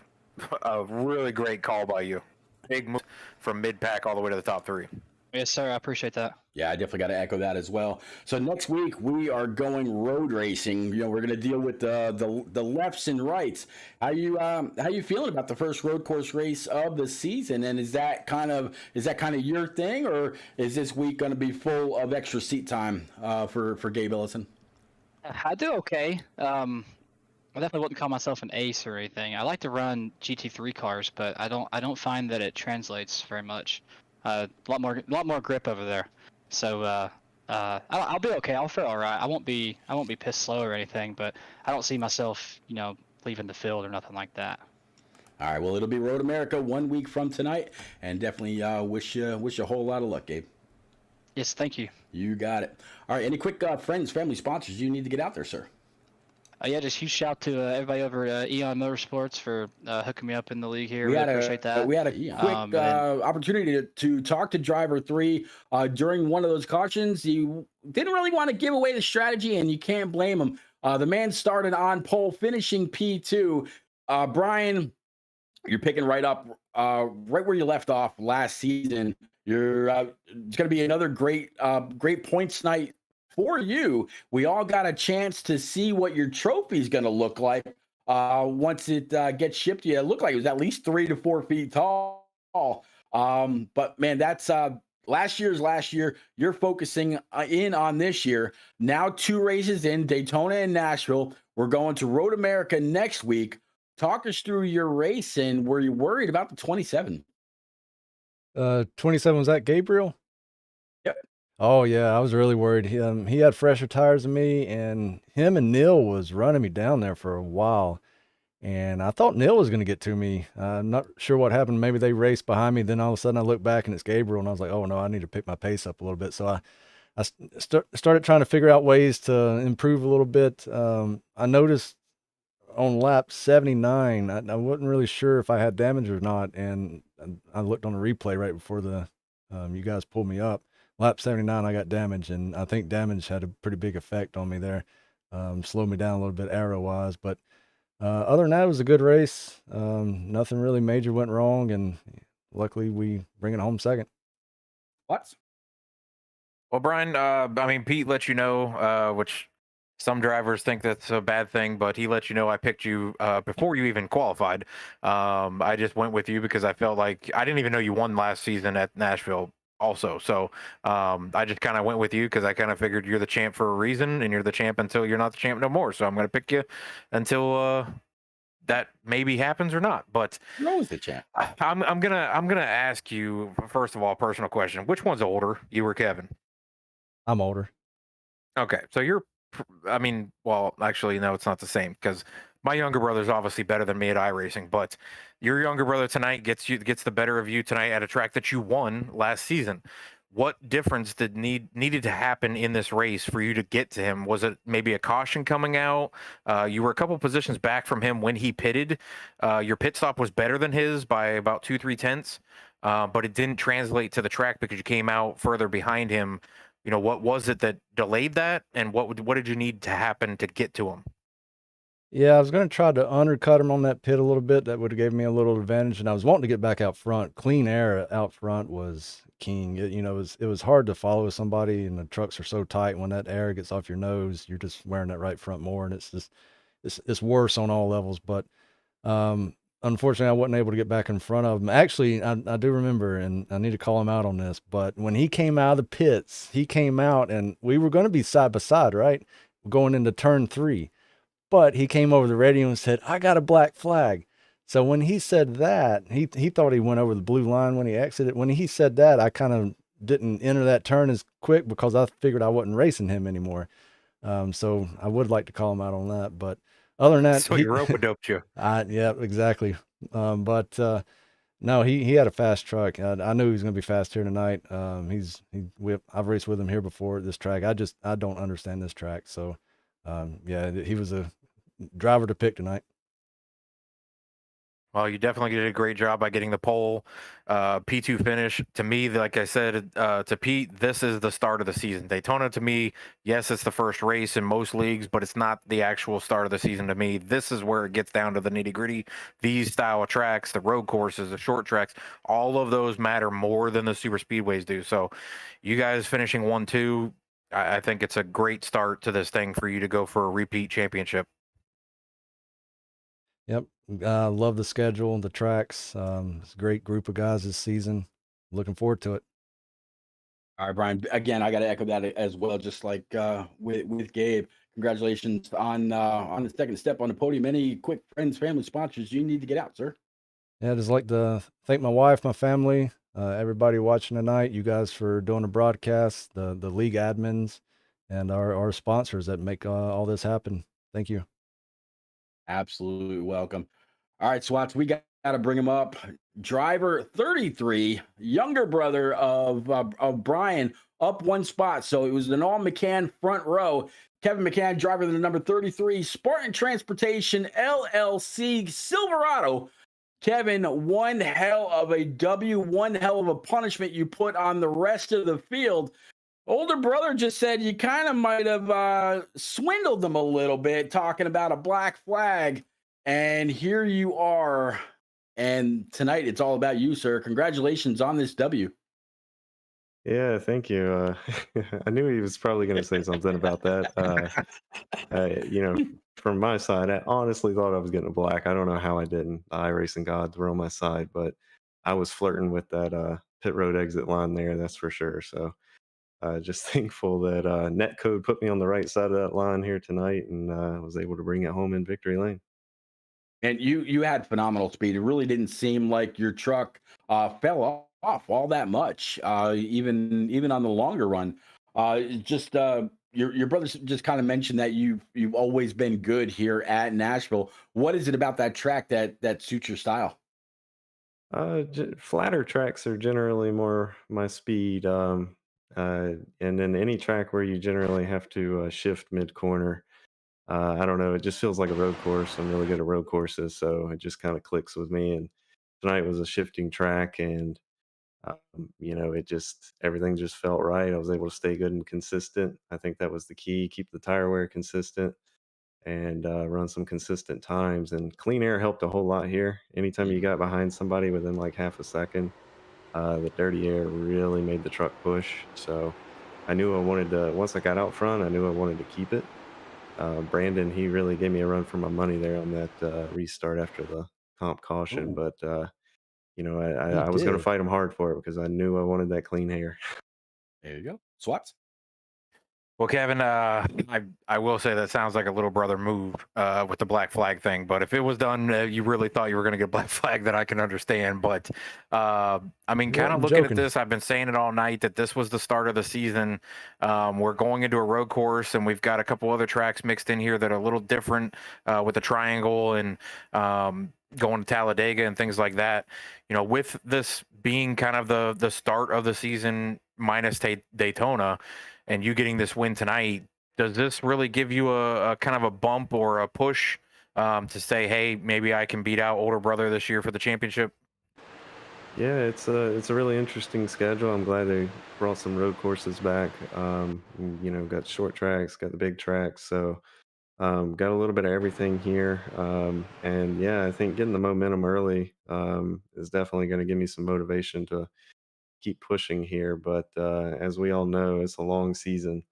really great call by you. Big move from mid-pack all the way to the top 3. Yes, sir. I appreciate that. Yeah, I definitely got to echo that as well. So next week we are going road racing. We're going to deal with the lefts and rights. How you feeling about the first road course race of the season? And is that kind of your thing, or is this week going to be full of extra seat time for Gabe Ellison? I do okay. I definitely wouldn't call myself an ace or anything. I like to run GT3 cars, but I don't find that it translates very much. A lot more grip over there. So I'll be okay. I'll feel all right. I won't be pissed slow or anything, but I don't see myself leaving the field or nothing like that. All right. Well, it'll be Road America 1 week from tonight, and definitely wish you a whole lot of luck, Gabe. Yes, thank you. You got it. All right. Any quick friends, family, sponsors you need to get out there, sir? Yeah, just huge shout to everybody over at Eon Motorsports for hooking me up in the league here. We appreciate that. We had a quick opportunity to talk to driver 3 during one of those cautions. He didn't really want to give away the strategy, and you can't blame him. The man started on pole, finishing P2. Brian, you're picking right up right where you left off last season. It's going to be another great points night for you. We all got a chance to see what your trophy is going to look like once it gets shipped to you. It looked like it was at least 3 to 4 feet tall. But man, that's last year. You're focusing in on this year. Now 2 races in Daytona and Nashville. We're going to Road America next week. Talk us through your race, and were you worried about the 27? 27 was that Gabriel? Yep. Oh yeah, I was really worried. He had fresher tires than me, and him and Neil was running me down there for a while. And I thought Neil was going to get to me. I'm not sure what happened. Maybe they raced behind me. Then all of a sudden I look back and it's Gabriel, and I was like, oh no, I need to pick my pace up a little bit. So I started trying to figure out ways to improve a little bit. I noticed on lap 79, I wasn't really sure if I had damage or not. And I looked on the replay right before you guys pulled me up. Lap 79, I got damage, and I think damage had a pretty big effect on me there. Slowed me down a little bit aero wise, but other than that, it was a good race. Nothing really major went wrong, and luckily we bring it home second. What? Well, Brian, I mean, Pete let you know, which some drivers think that's a bad thing, but he let you know I picked you before you even qualified. I just went with you because I felt like I didn't even know you won last season at Nashville also. So I just kind of went with you because I kind of figured you're the champ for a reason, and you're the champ until you're not the champ no more. So I'm going to pick you until that maybe happens or not. But you're always the champ. I'm gonna ask you, first of all, a personal question. Which one's older, you or Kevin? I'm older. Okay, so I mean, well, actually, no, it's not the same because my younger brother's obviously better than me at iRacing, but your younger brother tonight gets the better of you tonight at a track that you won last season. What difference needed to happen in this race for you to get to him? Was it maybe a caution coming out? You were a couple positions back from him when he pitted. Your pit stop was better than his by about 2-3 tenths, but it didn't translate to the track because you came out further behind him. You know, what was it that delayed that, and what did you need to happen to get to him? Yeah, I was going to try to undercut him on that pit a little bit. That would have gave me a little advantage, and I was wanting to get back out front. Clean air out front was king. It was hard to follow somebody, and the trucks are so tight. When that air gets off your nose, you're just wearing that right front more, and it's worse on all levels. But unfortunately, I wasn't able to get back in front of him. Actually, I do remember, and I need to call him out on this, but when he came out of the pits, he came out, and we were going to be side by side, right? Going into turn 3. But he came over the radio and said, I got a black flag. So when he said that, he thought he went over the blue line when he exited. When he said that, I kind of didn't enter that turn as quick because I figured I wasn't racing him anymore. So I would like to call him out on that. But other than that, so he rope-a-doped you. Yeah, exactly. But no, he had a fast truck. I knew he was going to be fast here tonight. I've raced with him here before at this track. I don't understand this track. So yeah, he was a driver to pick tonight. Well, you definitely did a great job by getting the pole P2 finish. To me, like I said to Pete, this is the start of the season. Daytona, to me, yes, it's the first race in most leagues, but it's not the actual start of the season to me. This is where it gets down to the nitty-gritty. These style of tracks, the road courses, the short tracks, all of those matter more than the super speedways do. So you guys finishing 1-2, I think it's a great start to this thing for you to go for a repeat championship. Yep. Love the schedule and the tracks. It's a great group of guys this season. Looking forward to it. All right, Brian. Again, I got to echo that as well. Just like with Gabe, congratulations on the second step on the podium. Any quick friends, family, sponsors you need to get out, sir? Yeah, I'd just like to thank my wife, my family, everybody watching tonight. You guys for doing the broadcast, the league admins, and our sponsors that make all this happen. Thank you. Absolutely welcome. All right, Swats, we got to bring him up. Driver 33, younger brother of Brian, up one spot. So it was the Noel McCann front row. Kevin McCann, driver of the number 33, Spartan Transportation LLC Silverado. Kevin, one hell of a W, one hell of a punishment you put on the rest of the field. Older brother just said you kind of might have swindled them a little bit talking about a black flag. And here you are. And tonight it's all about you, sir. Congratulations on this W. Yeah, thank you. I knew he was probably going to say something about that. From my side, I honestly thought I was getting a black. I don't know how I didn't. The iRacing gods were on my side, but I was flirting with that pit road exit line there, that's for sure. So just thankful that Netcode put me on the right side of that line here tonight, and was able to bring it home in victory lane. And you had phenomenal speed. It really didn't seem like your truck fell off all that much, even on the longer run. Just your brother just kind of mentioned that you've always been good here at Nashville. What is it about that track that suits your style? Flatter tracks are generally more my speed, and then any track where you generally have to shift mid corner. I don't know. It just feels like a road course. I'm really good at road courses, so it just kind of clicks with me. And tonight was a shifting track, and it just everything just felt right. I was able to stay good and consistent. I think that was the key. Keep the tire wear consistent and run some consistent times. And clean air helped a whole lot here. Anytime you got behind somebody within like half a second, the dirty air really made the truck push. So I knew I wanted to. Once I got out front, I knew I wanted to keep it. Brandon, he really gave me a run for my money there on that restart after the comp caution. Ooh, But I, I, He I was going to did. fight him hard for it because I knew I wanted that clean hair. there you go. Swats. Well, Kevin, I will say that sounds like a little brother move with the black flag thing. But if it was done, you really thought you were going to get black flag, that I can understand. But I mean, He kind of wasn't looking at joking. this, I've been saying it all night that this was the start of the season. We're going into a road course, and we've got a couple other tracks mixed in here that are a little different with the triangle and going to Talladega and things like that. With this being kind of the start of the season minus Daytona, and you getting this win tonight, does this really give you a kind of a bump or a push to say, hey, maybe I can beat out older brother this year for the championship? Yeah, it's a really interesting schedule. I'm glad they brought some road courses back. Got short tracks, got the big tracks, so got a little bit of everything here. And yeah, I think getting the momentum early is definitely going to give me some motivation to keep pushing here. But as we all know, it's a long season.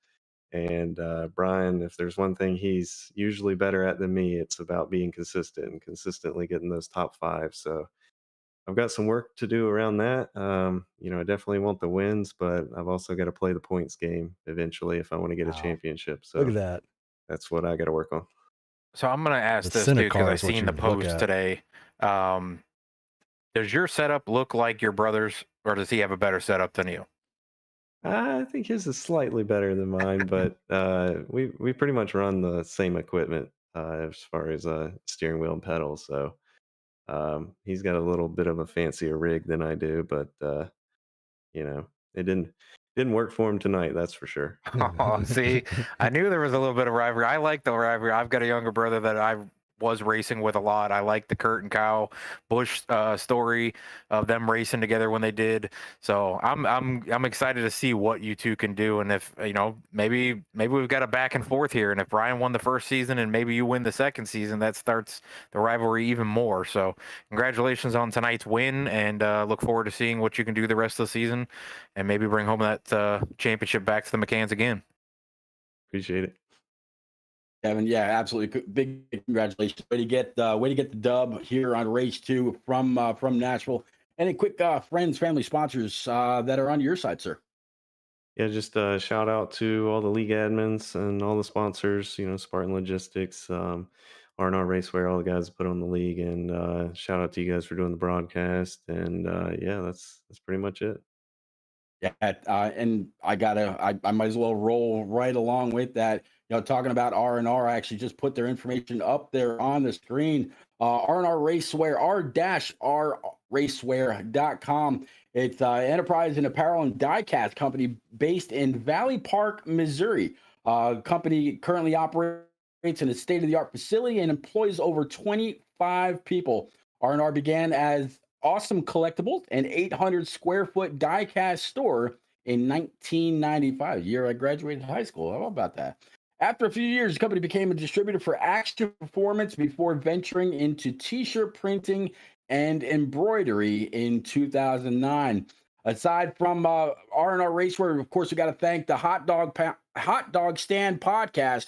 And Brian, if there's one thing he's usually better at than me, it's about being consistent and consistently getting those top five. So I've got some work to do around that. I definitely want the wins, but I've also got to play the points game eventually if I want to get a Wow. championship. Look So at that. that's what I got to work on. So I'm going to The ask this too, Senate because car I is what seen you the would look post at. today. Does your setup look like your brother's, or does he have a better setup than you? I think his is slightly better than mine, but we pretty much run the same equipment as far as steering wheel and pedals. So he's got a little bit of a fancier rig than I do, but it didn't work for him tonight. That's for sure. Oh, see, I knew there was a little bit of rivalry. I like the rivalry. I've got a younger brother that I was racing with a lot. I like the Kurt and Kyle Busch story of them racing together when they did. So I'm excited to see what you two can do, and if maybe we've got a back and forth here. And if Brian won the first season and maybe you win the second season, that starts the rivalry even more. So congratulations on tonight's win, and look forward to seeing what you can do the rest of the season, and maybe bring home that championship back to the McCanns again. Appreciate it. Kevin, yeah, absolutely. Big congratulations. Way to get the dub here on race 2 from Nashville. Any quick friends, family, sponsors that are on your side, sir? Yeah, just shout out to all the league admins and all the sponsors, Spartan Logistics, R&R Racewear, all the guys that put on the league, and shout out to you guys for doing the broadcast. And yeah, that's pretty much it. Yeah, and I might as well roll right along with that. Talking about R&R, I actually just put their information up there on the screen. R&R Racewear, R-R racewear.com. It's enterprise and apparel and die-cast company based in Valley Park, Missouri. Company currently operates in a state-of-the-art facility and employs over 25 people. R&R began as Awesome Collectibles, an 800 square foot die-cast store in 1995, the year I graduated high school. How about that? After a few years, the company became a distributor for Action Performance before venturing into t-shirt printing and embroidery in 2009. Aside from R&R Racewear, of course, we got to thank the Hot Dog Stand podcast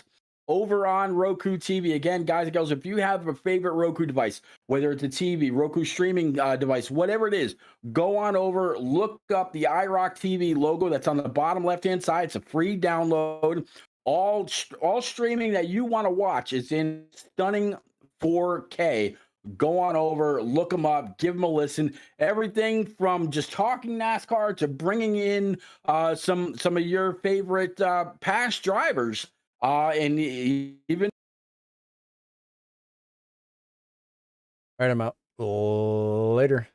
over on Roku TV. Again, guys and girls, if you have a favorite Roku device, whether it's a TV, Roku streaming device, whatever it is, go on over, look up the IROC TV logo that's on the bottom left-hand side. It's a free download. All streaming that you want to watch is in stunning 4K go on over, look them up, give them a listen. Everything from just talking NASCAR to bringing in some of your favorite past drivers, and even. All right, I'm out. Later.